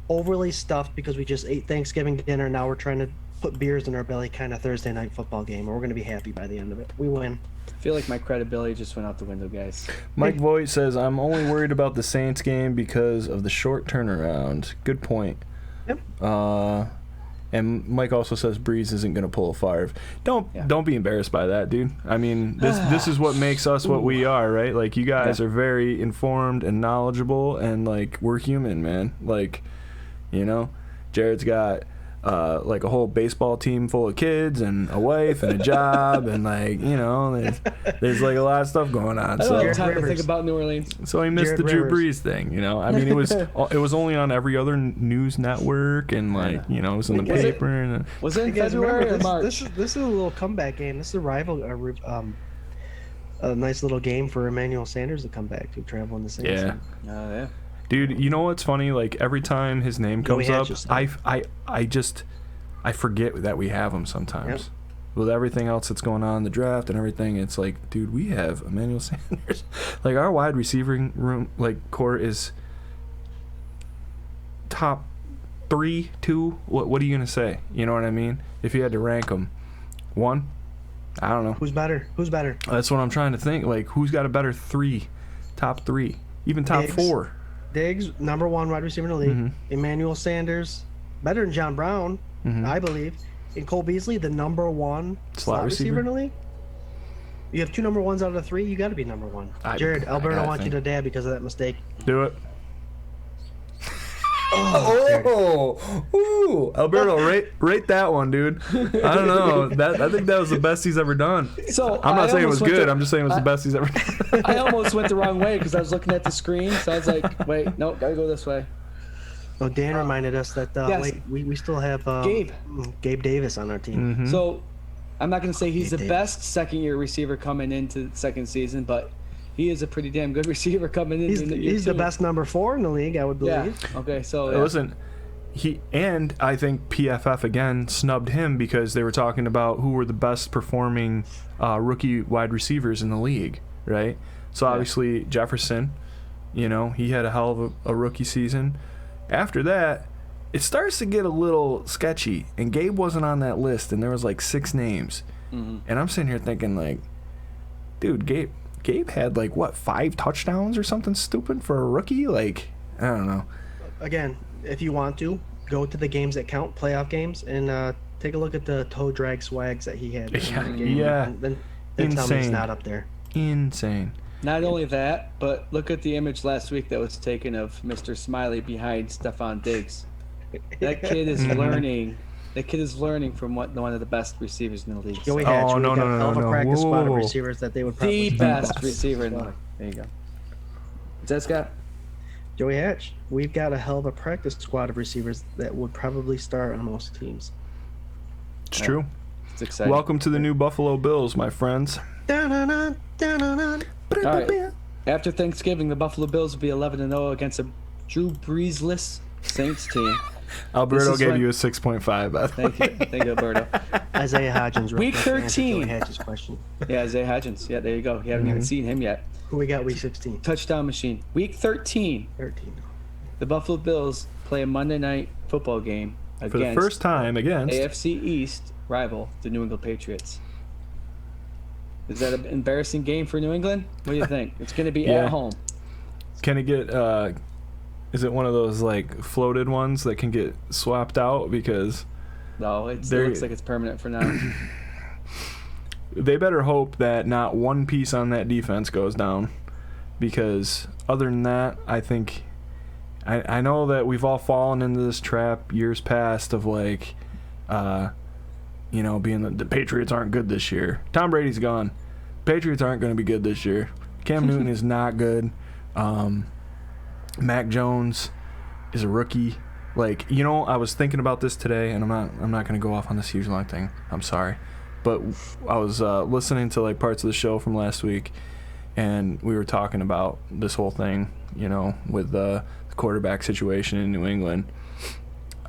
overly stuffed because we just ate Thanksgiving dinner. Now we're trying to put beers in our belly kind of Thursday night football game. And we're going to be happy by the end of it. We win. I feel like my credibility just went out the window, guys. Mike Voigt says, I'm only worried about the Saints game because of the short turnaround. Good point. Yep. And Mike also says Breeze isn't going to pull a Favre. Don't be embarrassed by that, dude. I mean, this is what makes us what we are, right? Like, you guys are very informed and knowledgeable, and, like, we're human, man. Like, you know, Jared's got, like, a whole baseball team full of kids and a wife and a job, and, like, you know, there's like, a lot of stuff going on. I don't So, have time to Rivers. think about New Orleans. so he missed Jarrod the Drew Rivers. Brees thing, you know. I mean, it was only on every other news network, and, like, you know, it was in the Was it? paper. And Was it You in guys February remember, or March? this is a little comeback game. This is a rival, a nice little game for Emmanuel Sanders to come back to travel in the Saints. yeah. Oh, yeah. Dude, you know what's funny? Like, every time his name No, we comes had up, just- I forget that we have him sometimes. Yep. With everything else that's going on in the draft and everything, it's like, dude, we have Emmanuel Sanders. Like, our wide receiving room, like, core is top 3, 2. What are you going to say? You know what I mean? If you had to rank them. 1? I don't know. Who's better? That's what I'm trying to think. Like, who's got a better 3? Top 3. Even top Diggs. 4. Diggs, number 1 wide receiver in the league. Mhm. Emmanuel Sanders, better than John Brown, Mhm. I believe. And Cole Beasley, the number 1 slot receiver in the league. You have 2 number 1s out of the 3. You got to be number 1. Jared, Alberto gotta wants you think. to dab because of that mistake. Do it. Ooh, Alberto, rate that one, dude. I don't know. I think that was the best he's ever done. So I'm not saying it was good. The, I'm just saying it was the best he's ever done. I almost went the wrong way because I was looking at the screen. So I was like, wait, no, gotta go this way. Oh, Dan reminded us that yes. wait, we still have Gabe Davis on our team. Mhm. So I'm not going to say he's the Dave. best second-year receiver coming into the second season, but he is a pretty damn good receiver coming in. He's the best number 4 in the league, I would Yeah. believe. Okay. So yeah. Listen, I think PFF again snubbed him because they were talking about who were the best performing rookie wide receivers in the league, right? So obviously Jefferson, you know, he had a hell of a rookie season. After that, it starts to get a little sketchy, and Gabe wasn't on that list, and there was like 6 names. Mm-hmm. And I'm sitting here thinking, like, dude, Gabe had like what, 5 touchdowns or something stupid for a rookie? Like, I don't know. Again, if you want to, go to the games that count, playoff games, and Take a look at the toe drag swags that he had. Yeah. And then tell me he's Insane. not up there. Insane. Not only that, but look at the image last week that was taken of Mr. Smiley behind Stephon Diggs. That kid is learning. That kid is learning from one of the best receivers in the league. Joey Oh, Hatch. no, we got no, a hell of a no. practice Whoa, squad whoa, of whoa. receivers that they would probably The best receiver in the league. There you go. Is that Scott? Joey Hatch. We've got a hell of a practice squad of receivers that would probably start on most teams. It's true. It's exciting. Welcome to the new Buffalo Bills, my friends. All right. After Thanksgiving, the Buffalo Bills will be 11-0 against a Drew Breesless Saints team. Alberto is gave when- you a 6.5. By the way. Thank you, Alberto. Isaiah Hodgins. Week 13. Joey Hatch's question. Yeah, Isaiah Hodgins. Yeah, there you go. You haven't even seen him yet. Who we got week 16? Touchdown machine. Week 13, 13. the Buffalo Bills play a Monday night football game For the against first time against. AFC East rival, the New England Patriots. Is that an embarrassing game for New England? What do you think? It's going to be Yeah. at home. Can it get? Is it one of those like floated ones that can get swapped out? Because No, it There- looks like it's permanent for now. they better hope that not one piece on that defense goes down. Because other than that, I think I know that we've all fallen into this trap years past of like, being the Patriots aren't good this year. Tom Brady's gone. Patriots aren't going to be good this year. Cam Newton is not good. Mac Jones is a rookie. Like, I was thinking about this today, and I'm not going to go off on this huge long thing. I'm sorry. But I was listening to like parts of the show from last week, and we were talking about this whole thing, with the quarterback situation in New England.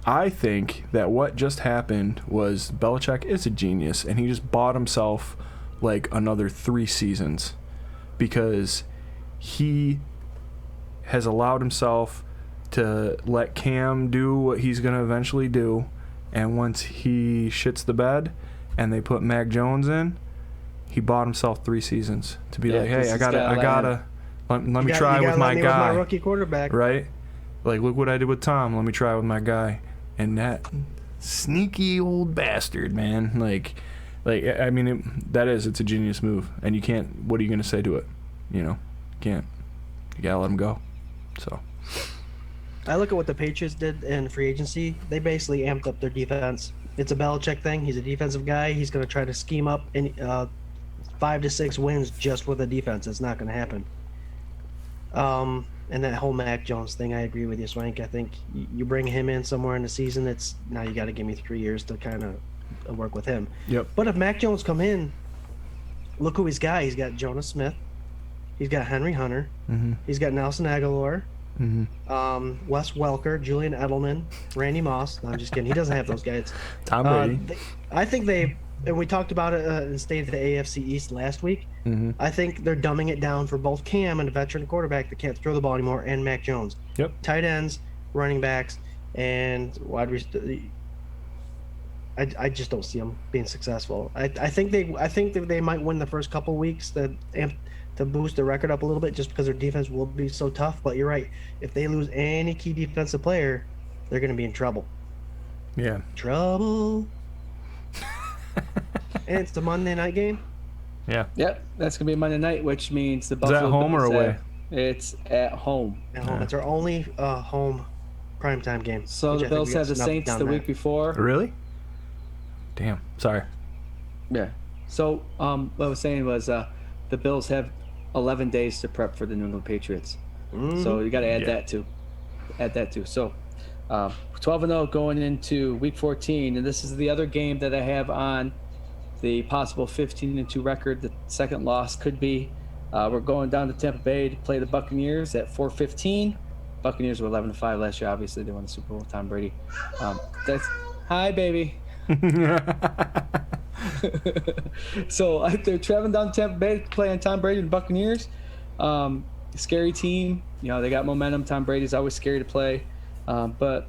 I think that what just happened was Belichick is a genius, and he just bought himself like another 3 seasons because he has allowed himself to let Cam do what he's going to eventually do, and once he shits the bed and they put Mac Jones in, he bought himself 3 seasons to be like, hey, I gotta let me try with my guy, with my rookie quarterback. right? Like, look what I did with Tom. Let me try with my guy. And that sneaky old bastard, man. It's a genius move. And you can't, what are you going to say to it? Can't. You got to let him go. So. I look at what the Patriots did in free agency. They basically amped up their defense. It's a Belichick thing. He's a defensive guy. He's going to try to scheme up 5 to 6 wins just with a defense. It's not going to happen. And that whole Mac Jones thing, I agree with you, Swank. I think you bring him in somewhere in the season, now you got to give me 3 years to kind of work with him. Yep. But if Mac Jones come in, look who he's got. He's got Jonas Smith. He's got Henry Hunter. Mm-hmm. He's got Nelson Aguilar. Mm-hmm. Wes Welker, Julian Edelman, Randy Moss. No, I'm just kidding. He doesn't have those guys. Tom Brady. I think and we talked about it in State of the AFC East last week. Mm-hmm. I think they're dumbing it down for both Cam and a veteran quarterback that can't throw the ball anymore, and Mac Jones. Yep. Tight ends, running backs, and wide receivers. I just don't see them being successful. I think that they might win the first couple weeks to boost the record up a little bit, just because their defense will be so tough. But you're right. If they lose any key defensive player, they're going to be in trouble. Yeah. Trouble. And it's the Monday night game. Yeah. Yep, that's going to be Monday night, which means the Is Buffalo that home or Bills away? It's at home. At home. It's our only home primetime game. So which the I think Bills we have got the snubbed Saints down the there. week before. Really? Damn. Sorry. Yeah. So what I was saying was the Bills have 11 days to prep for the New England Patriots. So you got to add that too. So 12-0 going into week 14, and this is the other game that I have on the possible 15-2 record. The second loss could be. We're going down to Tampa Bay to play the Buccaneers at 4:15. Buccaneers were 11-5 last year. Obviously, they won the Super Bowl with Tom Brady. Hi, baby. So they're traveling down to Tampa Bay to play on Tom Brady and the Buccaneers. Scary team. They got momentum. Tom Brady's always scary to play. But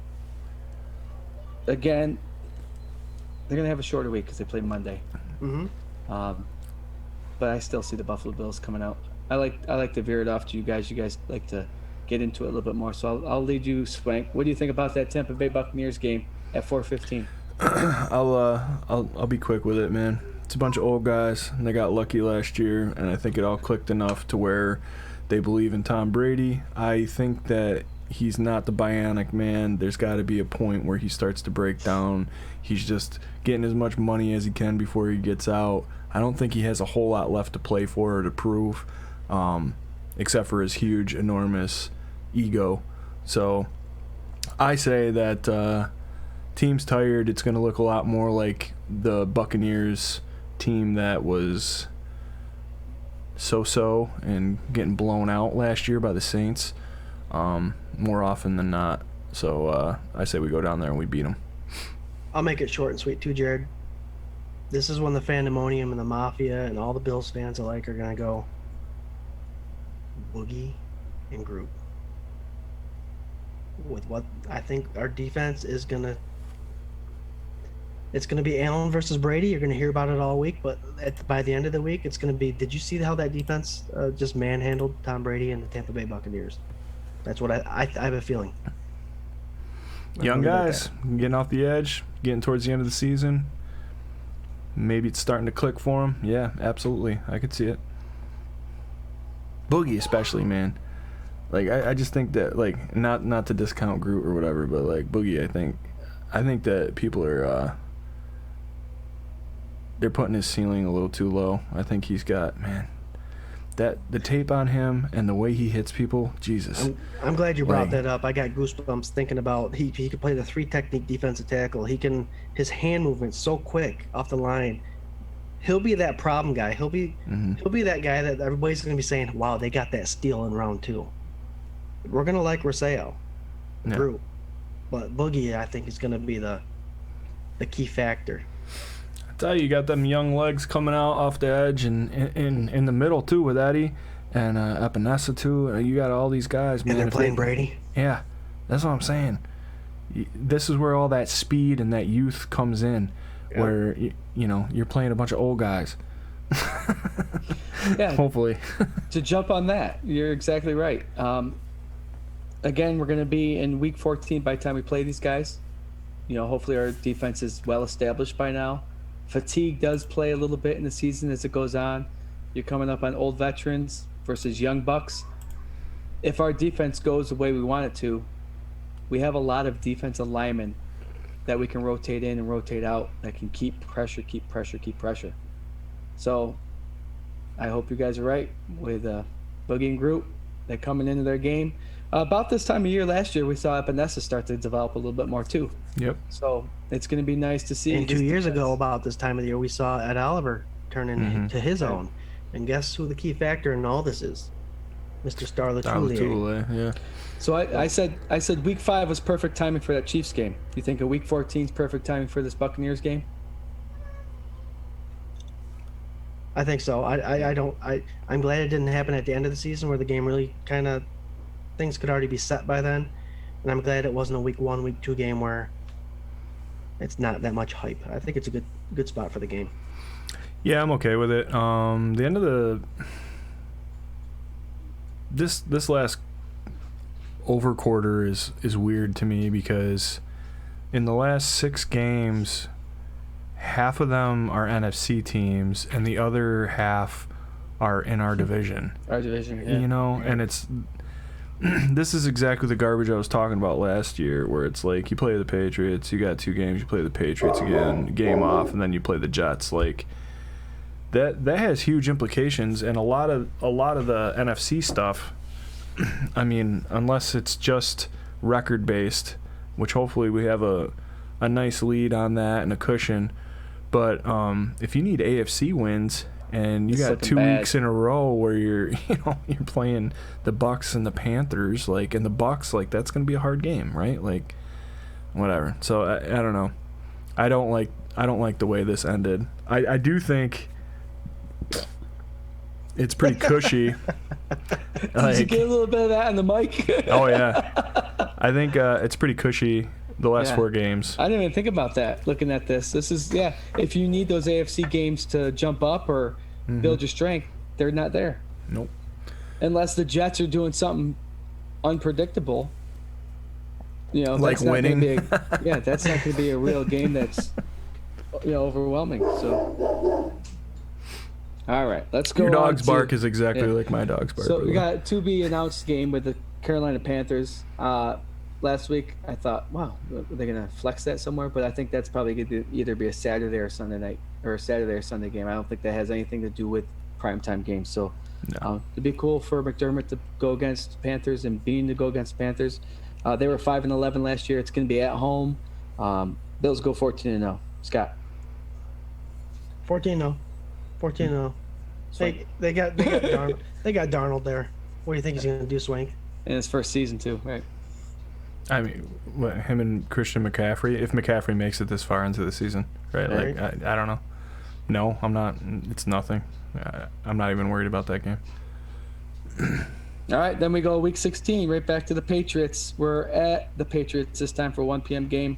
again, they're going to have a shorter week because they play Monday. Mm-hmm. But I still see the Buffalo Bills coming out. I like to veer it off to you guys. You guys like to get into it a little bit more. So I'll lead you, Swank. What do you think about that Tampa Bay Buccaneers game at 4:15? I'll be quick with it, man. It's a bunch of old guys, and they got lucky last year, and I think it all clicked enough to where they believe in Tom Brady. I think that he's not the bionic man. There's got to be a point where he starts to break down. He's just getting as much money as he can before he gets out. I don't think he has a whole lot left to play for or to prove, except for his huge, enormous ego. So I say that team's tired. It's going to look a lot more like the Buccaneers team that was so-so and getting blown out last year by the Saints more often than not. So I say we go down there and we beat them. I'll make it short and sweet too, Jarrod. This is when the Fandemonium and the Mafia and all the Bills fans alike are going to go Boogie and Group. With what I think our defense is going to... It's going to be Allen versus Brady. You're going to hear about it all week, but by the end of the week, it's going to be... Did you see how that defense just manhandled Tom Brady and the Tampa Bay Buccaneers? That's what I have a feeling. Young guys getting off the edge, getting towards the end of the season. Maybe it's starting to click for them. Yeah, absolutely. I could see it. Boogie especially, man. Like, I just think that, like, not to discount Groot or whatever, but, like, Boogie, I think that people are, they're putting his ceiling a little too low. I think he's got, man, the tape on him and the way he hits people, Jesus. I'm glad you brought that up. I got goosebumps thinking about he could play the 3-technique defensive tackle. His hand movement's so quick off the line. He'll be that problem guy. He'll be that guy that everybody's going to be saying, wow, they got that steal in round 2. We're going to like Rousseau, Group. But Boogie, I think, is going to be the key factor. I tell you got them young legs coming out off the edge and in the middle, too, with Eddie and Epinesa, too. You got all these guys, man. And they're playing Brady? Yeah, that's what I'm saying. This is where all that speed and that youth comes in, where, you're playing a bunch of old guys. Yeah. Hopefully. To jump on that, you're exactly right. Again, we're going to be in week 14 by the time we play these guys. Hopefully our defense is well established by now. Fatigue does play a little bit in the season as it goes on. You're coming up on old veterans versus young bucks. If our defense goes the way we want it to, we have a lot of defensive linemen that we can rotate in and rotate out that can keep pressure. So I hope you guys are right with Boogie and Group. They're coming into their game. About this time of year last year, we saw Epinesa start to develop a little bit more too. Yep. So it's going to be nice to see. And 2 years ago, about this time of the year, we saw Ed Oliver turn into his own. And guess who the key factor in all this is? Mr. Starletoulier. Yeah. So I said week 5 was perfect timing for that Chiefs game. You think a week 14 is perfect timing for this Buccaneers game? I think so. I'm glad it didn't happen at the end of the season where the game really kind of things could already be set by then, and I'm glad it wasn't a week 1, week 2 game where it's not that much hype. I think it's a good spot for the game. Yeah, I'm okay with it. The end of this last over quarter is weird to me because in the last 6 games, half of them are NFC teams and the other half are in our division. Our division, yeah. And it's this is exactly the garbage I was talking about last year, where it's like you play the Patriots, you got 2 games, you play the Patriots again, game off, and then you play the Jets. Like that has huge implications, and a lot of the NFC stuff. I mean, unless it's just record based, which hopefully we have a nice lead on that and a cushion. But if you need AFC wins and you got 2 weeks in a row where you're playing the Bucks and the Panthers, and the Bucks, that's going to be a hard game, right? Whatever. So I don't know. I don't like the way this ended. I do think it's pretty cushy. Did you get a little bit of that on the mic? Oh yeah. I think it's pretty cushy. The last 4 games. I didn't even think about that. Looking at this is if you need those AFC games to jump up or build your strength, they're not there. Nope. Unless the Jets are doing something unpredictable. like that's not gonna winning. be that's not going to be a real game that's overwhelming. So, all right, let's go. Your dog's on to- bark is exactly like my dog's bark. So by we the way. got to be announced game with the Carolina Panthers. Last week, I thought, wow, are they going to flex that somewhere? But I think that's probably going to either be a Saturday or Sunday night, or a Saturday or Sunday game. I don't think that has anything to do with primetime games. So it'd be cool for McDermott to go against Panthers and Bean to go against Panthers. They were 5-11 last year. It's going to be at home. Bills go 14-0. Scott. 14-0. 14-0. They got Darnold. They got Darnold there. What do you think he's going to do, Swank? In his first season too, right? I mean, him and Christian McCaffrey. If McCaffrey makes it this far into the season, right? Right. Like I don't know. No, I'm not. It's nothing. I'm not even worried about that game. All right, then we go week 16, right back to the Patriots. We're at the Patriots this time for a 1 p.m. game.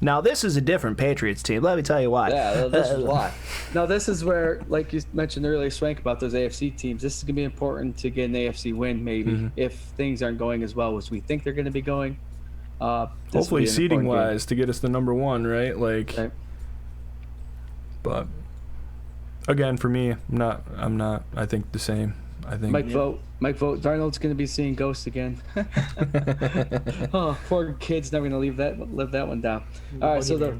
Now, this is a different Patriots team. Let me tell you why. Yeah, this is why. Now, this is where, like you mentioned earlier, Swank, about those AFC teams, this is going to be important to get an AFC win, maybe, if things aren't going as well as we think they're going to be going. Hopefully, seeding-wise, to get us the number one, right? Like, right. But again, for me, I'm not. I think the same. I think Mike vote. Darnold's going to be seeing ghosts again. Oh, poor kid's never going to live that one down. All right, so the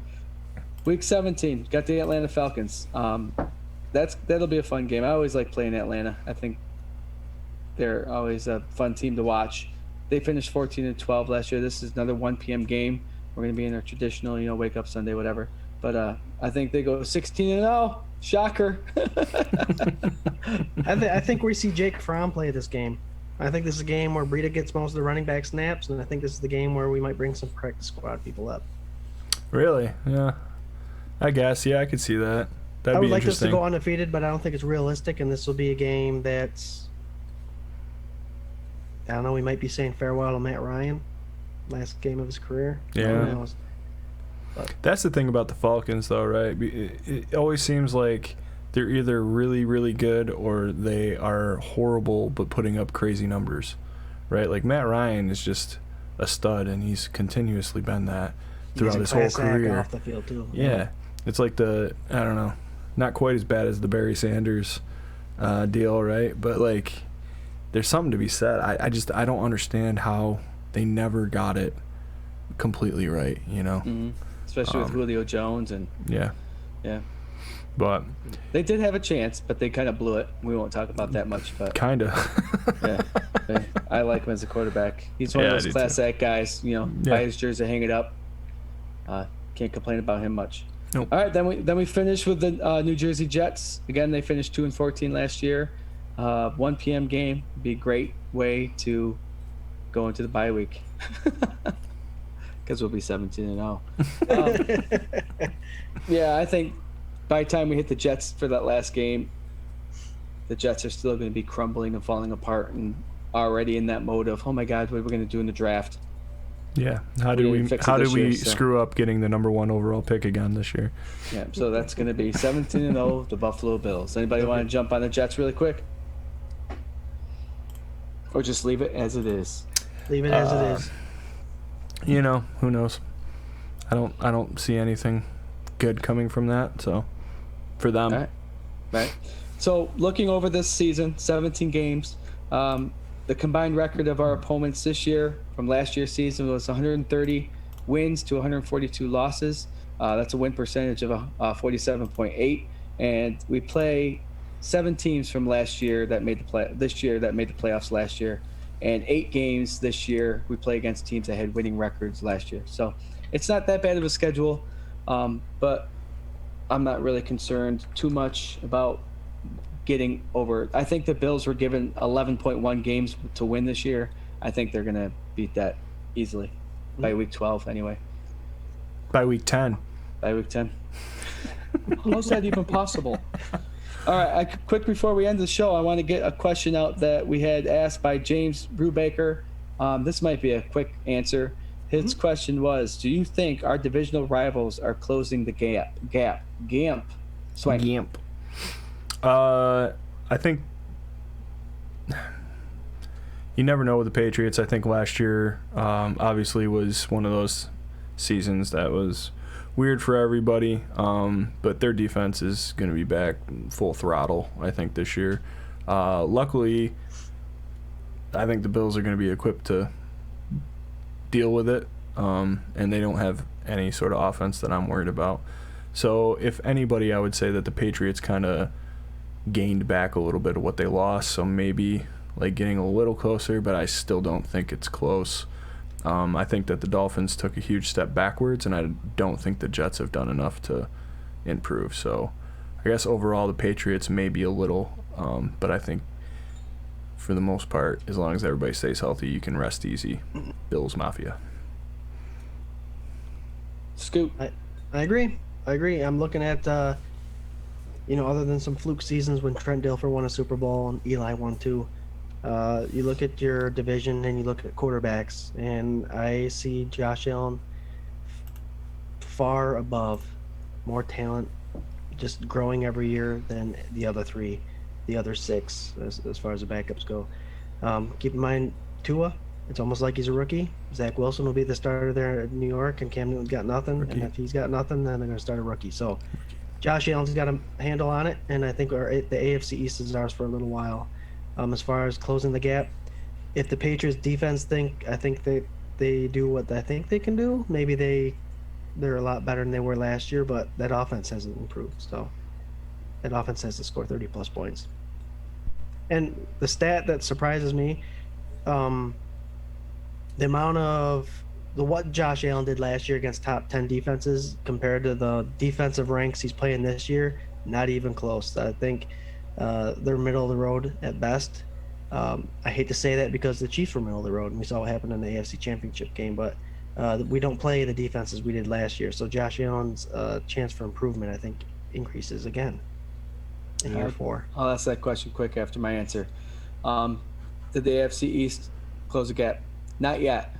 week 17 got the Atlanta Falcons. That'll be a fun game. I always like playing Atlanta. I think they're always a fun team to watch. They finished 14-12 last year. This is another 1 p.m. game. We're going to be in our traditional, wake up Sunday, whatever. But I think they go 16-0. Shocker. I think we see Jake Fromm play this game. I think this is a game where Breida gets most of the running back snaps, and I think this is the game where we might bring some practice squad people up. Really? Yeah. I guess. Yeah, I could see that. That'd I would be like this to interesting. go undefeated, but I don't think it's realistic, and this will be a game that's... I don't know, we might be saying farewell to Matt Ryan. Last game of his career. Yeah. Who knows? That's the thing about the Falcons, though, right? It always seems like they're either really, really good or they are horrible but putting up crazy numbers, right? Like Matt Ryan is just a stud, and he's continuously been that throughout his whole career. Off the field too. Yeah, it's like I don't know, not quite as bad as the Barry Sanders deal, right? But like, there's something to be said. I don't understand how they never got it completely right, Mm-hmm. Especially with Julio Jones and yeah. But they did have a chance, but they kind of blew it. We won't talk about that much, but kind of. yeah, I like him as a quarterback. He's one of those class act guys. Buy his jersey, hang it up. Can't complain about him much. Nope. All right, then we finish with the New Jersey Jets. Again, they finished 2-14 last year. 1 p.m. game would be a great way to go into the bye week. Because we'll be 17-0. Yeah, I think by the time we hit the Jets for that last game, the Jets are still going to be crumbling and falling apart and already in that mode of, oh my God, what are we going to do in the draft? Yeah. How did we screw up getting the number 1 overall pick again this year? Yeah, so that's going to be 17-0, the Buffalo Bills. Anybody want to jump on the Jets really quick? Or just leave it as it is? Leave it as it is. Who knows? I don't see anything good coming from that. So, for them, All right. So, looking over this season, 17 games. The combined record of our opponents this year from last year's season was 130 wins to 142 losses. That's a win percentage of 47.8, and we play 7 teams from last year that made the playoffs last year. And 8 games this year, we play against teams that had winning records last year. So it's not that bad of a schedule, but I'm not really concerned too much about getting over. I think the Bills were given 11.1 games to win this year. I think they're going to beat that easily by week 12 anyway. by week 10. By week 10. How's that even possible? All right, quick before we end the show, I want to get a question out that we had asked by James Brubaker. This might be a quick answer. His question was, do you think our divisional rivals are closing the gap? Swank. Gimp. I think, you never know with the Patriots. I think last year obviously was one of those seasons that was weird for everybody, but their defense is going to be back full throttle, I think, this year. Luckily, I think the Bills are going to be equipped to deal with it, and they don't have any sort of offense that I'm worried about. So if anybody, I would say that the Patriots kind of gained back a little bit of what they lost, so maybe like getting a little closer, but I still don't think it's close. I think that the Dolphins took a huge step backwards, and I don't think the Jets have done enough to improve. So I guess overall the Patriots may be a little, but I think for the most part, as long as everybody stays healthy, you can rest easy. Bills Mafia. Scoop. I agree. I'm looking at, other than some fluke seasons when Trent Dilfer won a Super Bowl and Eli won too, you look at your division and you look at quarterbacks, and I see Josh Allen far above, more talent, just growing every year than the other six, as far as the backups go. Keep in mind, Tua, it's almost like he's a rookie. Zach Wilson will be the starter there at New York, and Cam Newton's got nothing. Rookie. And if he's got nothing, then they're going to start a rookie. So Josh Allen's got a handle on it, and I think the AFC East is ours for a little while. As far as closing the gap, if the Patriots defense I think they do what I think they can do. Maybe they're a lot better than they were last year, but that offense hasn't improved. So that offense has to score 30-plus points. And the stat that surprises me, the amount of what Josh Allen did last year against top 10 defenses compared to the defensive ranks he's playing this year, not even close. I think they're middle of the road at best. I hate to say that because the Chiefs were middle of the road, and we saw what happened in the AFC Championship game, but we don't play the defenses we did last year. So Josh Allen's chance for improvement, I think, increases again in year 4. I'll ask that question quick after my answer. Did the AFC East close the gap? Not yet.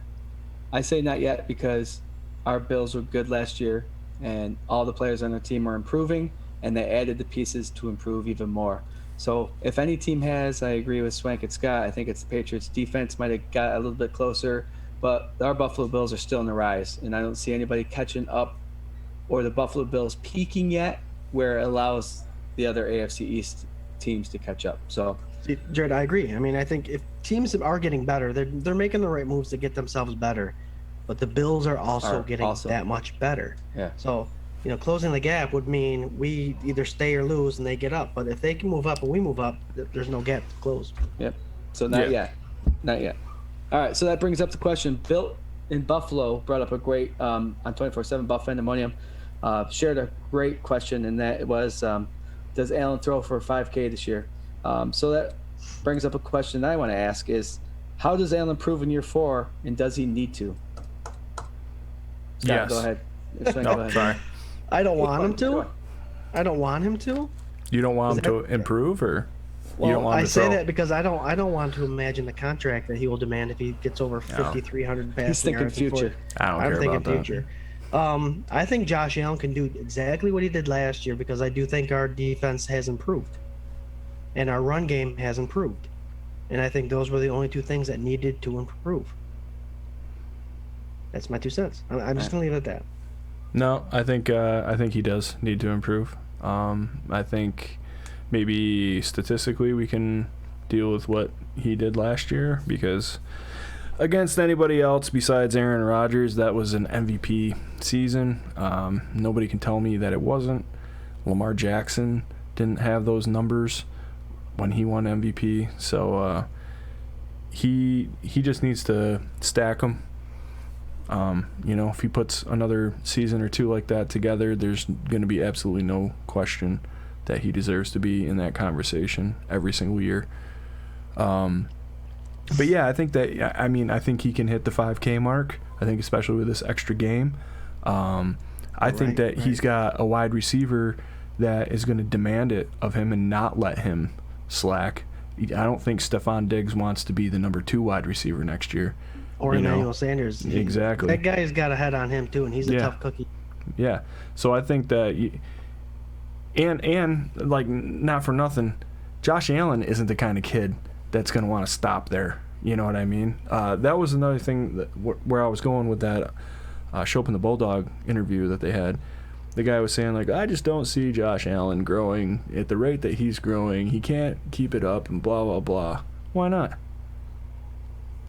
I say not yet because our Bills were good last year, and all the players on the team are improving, and they added the pieces to improve even more. So if any team has, I agree with Swank and Scott, I think it's the Patriots. Defense might have got a little bit closer, but our Buffalo Bills are still in the rise, and I don't see anybody catching up or the Buffalo Bills peaking yet where it allows the other AFC East teams to catch up. So, see, Jarrod, I agree. I mean, I think if teams are getting better, they're making the right moves to get themselves better, but the Bills are also getting that much better. Yeah. So, closing the gap would mean we either stay or lose and they get up. But if they can move up and we move up, there's no gap to close. Yep. So not yet. All right. So that brings up the question. Built in Buffalo brought up a great on 24/7 Buff Fandemonium, shared a great question, and that was, does Allen throw for a 5K this year? So that brings up a question that I want to ask is, how does Allen improve in year 4, and does he need to? Scott, Yes. Go ahead. Go ahead. Sorry. I don't want him to. I don't want him to. You don't want him to improve, or you don't Well, want him I to say throw? that because I don't want to imagine the contract that he will demand if he gets over 5,300 passing He's thinking yards and future. I don't care about that. future. I think Josh Allen can do exactly what he did last year because I do think our defense has improved, and our run game has improved, and I think those were the only two things that needed to improve. That's my 2 cents. I'm just gonna leave it at that. No, I think he does need to improve. I think maybe statistically we can deal with what he did last year, because against anybody else besides Aaron Rodgers, that was an MVP season. Nobody can tell me that it wasn't. Lamar Jackson didn't have those numbers when he won MVP, so he just needs to stack them. If he puts another season or 2 like that together, there's going to be absolutely no question that he deserves to be in that conversation every single year. But yeah, I think he can hit the 5K mark. I think especially with this extra game. I think that he's got a wide receiver that is going to demand it of him and not let him slack. I don't think Stephon Diggs wants to be the number 2 wide receiver next year. Or Emmanuel Sanders. Exactly. That guy's got a head on him too, and he's a tough cookie. Yeah. So I think that, and like, not for nothing, Josh Allen isn't the kind of kid that's going to want to stop there. You know what I mean? That was another thing that where I was going with that Show Up in the Bulldog interview that they had. The guy was saying, like, I just don't see Josh Allen growing at the rate that he's growing. He can't keep it up and blah, blah, blah. Why not?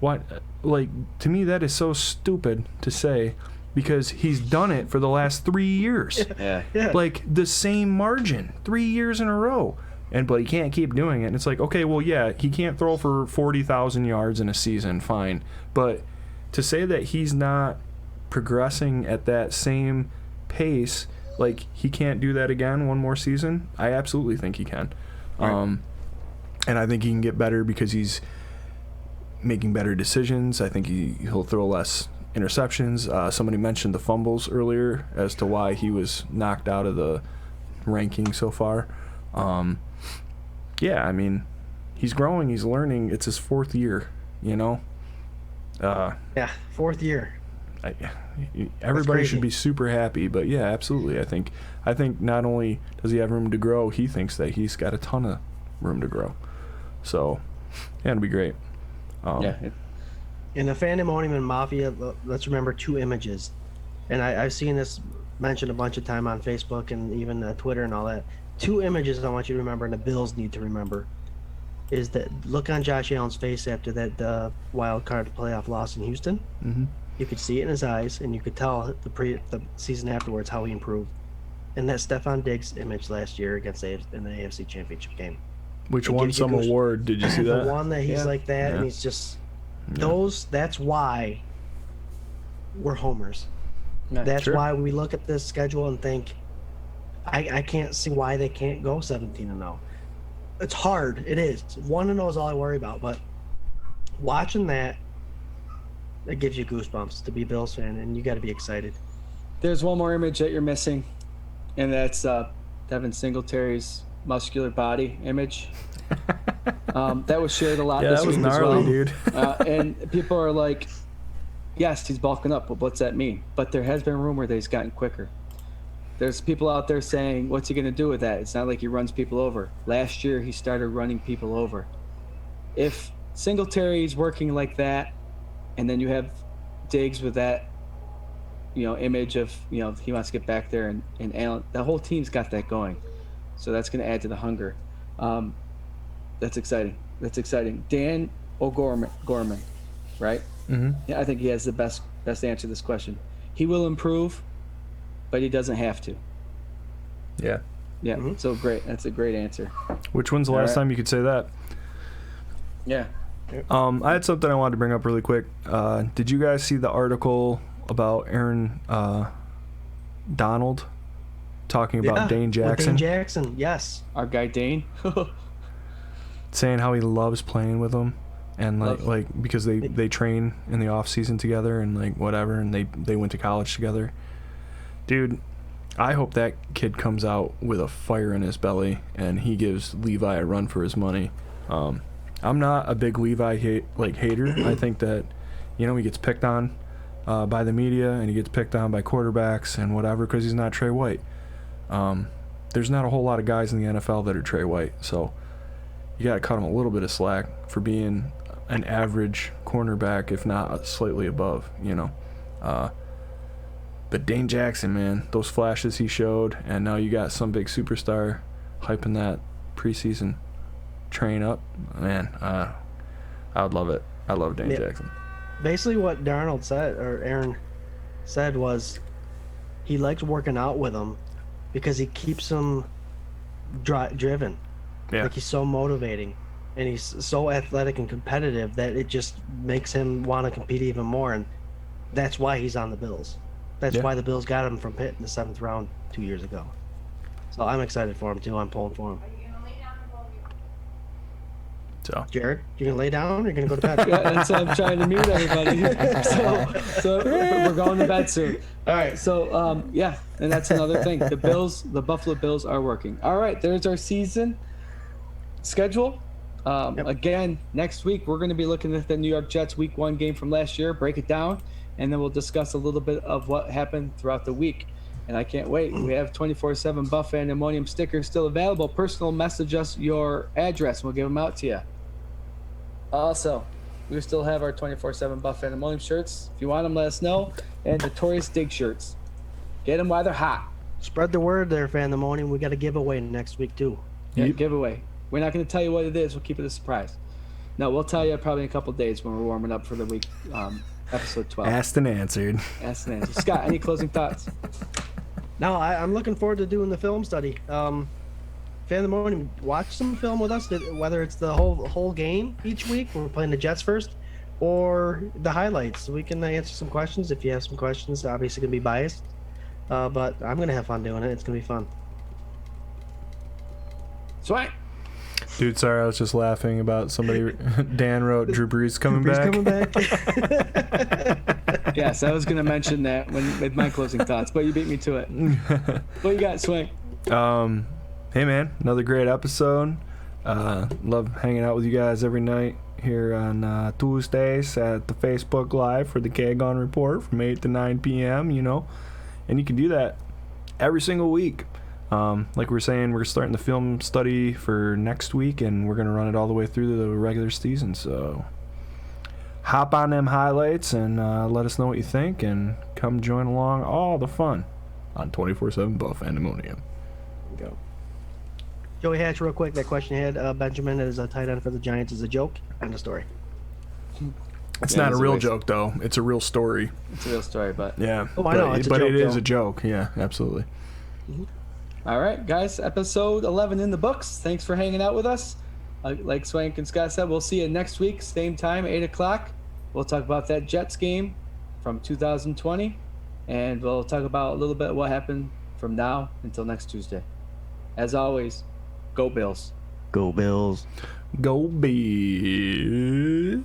Why? Like, to me, that is so stupid to say because he's done it for the last 3 years. Yeah. Like, the same margin, 3 years in a row. But he can't keep doing it. And it's like, okay, well, yeah, he can't throw for 40,000 yards in a season, fine. But to say that he's not progressing at that same pace, like he can't do that again one more season, I absolutely think he can. Right. And I think he can get better because he's making better decisions. I think he'll throw less interceptions. Somebody mentioned the fumbles earlier as to why he was knocked out of the ranking so far. Yeah, I mean, he's growing, he's learning. It's his 4th year, you know? Yeah, 4th year. Everybody should be super happy, but yeah, absolutely. I think not only does he have room to grow, he thinks that he's got a ton of room to grow. So, yeah, it'll be great. In the Fandemonium and Mafia, let's remember 2 images. And I've seen this mentioned a bunch of time on Facebook and even Twitter and all that. 2 images I want you to remember, and the Bills need to remember, is that look on Josh Allen's face after that wild card playoff loss in Houston. Mm-hmm. You could see it in his eyes, and you could tell the season afterwards how he improved. And that Stephon Diggs image last year in the AFC Championship game. Which won some award. Did you see that? The one that he's like that, and he's just that's why we're homers. That's why we look at this schedule and think, I can't see why they can't go 17-0. It's hard. It is. 1-0 is all I worry about. But watching that, it gives you goosebumps to be a Bills fan, and you got to be excited. There's one more image that you're missing, and that's Devin Singletary's muscular body image. That was shared a lot this week as well. That was gnarly, dude. And people are like, yes, he's bulking up, but what's that mean? But there has been rumor that he's gotten quicker. There's people out there saying, what's he going to do with that? It's not like he runs people over. Last year, he started running people over. If Singletary's working like that, and then you have Diggs with that, image of, he wants to get back there, and Allen, the whole team's got that going. So that's going to add to the hunger. That's exciting. Dan O'Gorman, right? Mm-hmm. Yeah, I think he has the best answer to this question. He will improve, but he doesn't have to. Yeah. Yeah. Mm-hmm. So great. That's a great answer. Which when's the last time you could say that? Yeah. I had something I wanted to bring up really quick. Did you guys see the article about Aaron Donald talking about Dane Jackson? Dane Jackson, yes. Our guy Dane. Saying how he loves playing with him, and like because they train in the off season together and like whatever, and they went to college together. Dude, I hope that kid comes out with a fire in his belly and he gives Levi a run for his money. I'm not a big Levi hater. I think that he gets picked on by the media, and he gets picked on by quarterbacks and whatever because he's not Trey White. There's not a whole lot of guys in the NFL that are Trey White, so you got to cut him a little bit of slack for being an average cornerback, if not slightly above, But Dane Jackson, man, those flashes he showed, and now you got some big superstar hyping that preseason train up. Man, I would love it. I love Dane Jackson. Basically what Darnold said, or Aaron said, was he likes working out with him because he keeps him driven. Yeah. Like, he's so motivating, and he's so athletic and competitive that it just makes him want to compete even more, and that's why he's on the Bills. That's why the Bills got him from Pitt in the 7th round 2 years ago. So I'm excited for him, too. I'm pulling for him. So, Jarrod, you gonna lay down or you gonna go to bed? Yeah, that's why I'm trying to mute everybody. So we're going to bed soon. All right. So and that's another thing. The Buffalo Bills are working. All right, there's our season schedule. Again, next week we're going to be looking at the New York Jets Week 1 game from last year, break it down, and then we'll discuss a little bit of what happened throughout the week. And I can't wait. We have 24/7 Buff Fandemonium stickers still available. Personal message us your address. We'll give them out to you. Also, we still have our 24/7 Buff Fandemonium shirts. If you want them, let us know. And Notorious Dig shirts. Get them while they're hot. Spread the word there, Fandemonium. We got a giveaway next week too. Yeah, giveaway. We're not going to tell you what it is. We'll keep it a surprise. No, we'll tell you probably in a couple days when we're warming up for the week, episode 12. Asked and answered. Asked and answered. Scott, any closing thoughts? No, I'm looking forward to doing the film study. Fandemonium, watch some film with us, whether it's the whole game each week, we're playing the Jets first, or the highlights. We can answer some questions. If you have some questions, obviously going to be biased. But I'm going to have fun doing it. It's going to be fun. Swank. Dude, sorry, I was just laughing about somebody. Dan wrote Drew Brees coming back. Yes, I was going to mention that with my closing thoughts, but you beat me to it. What you got, Swank? Hey, man, another great episode. Love hanging out with you guys every night here on Tuesdays at the Facebook Live for the Gun Report from 8 to 9 p.m., you know. And you can do that every single week. Like we were saying, we're starting the film study for next week, and we're going to run it all the way through the regular season. So hop on them highlights and let us know what you think, and come join along all the fun on 24/7 Buff Fandemonium. Go. Joey Hatch, real quick, that question you had, Benjamin is a tight end for the Giants is a joke. End of story. It's not a real joke, though. It's a real story. It's a real story, but... Yeah. Oh, I know. It's a but joke, it is though. a joke. Yeah, absolutely. Mm-hmm. All right, guys, episode 11 in the books. Thanks for hanging out with us. Like Swank and Scott said, we'll see you next week, same time, 8 o'clock. We'll talk about that Jets game from 2020, and we'll talk about a little bit what happened from now until next Tuesday. As always, go Bills. Go Bills. Go Bills.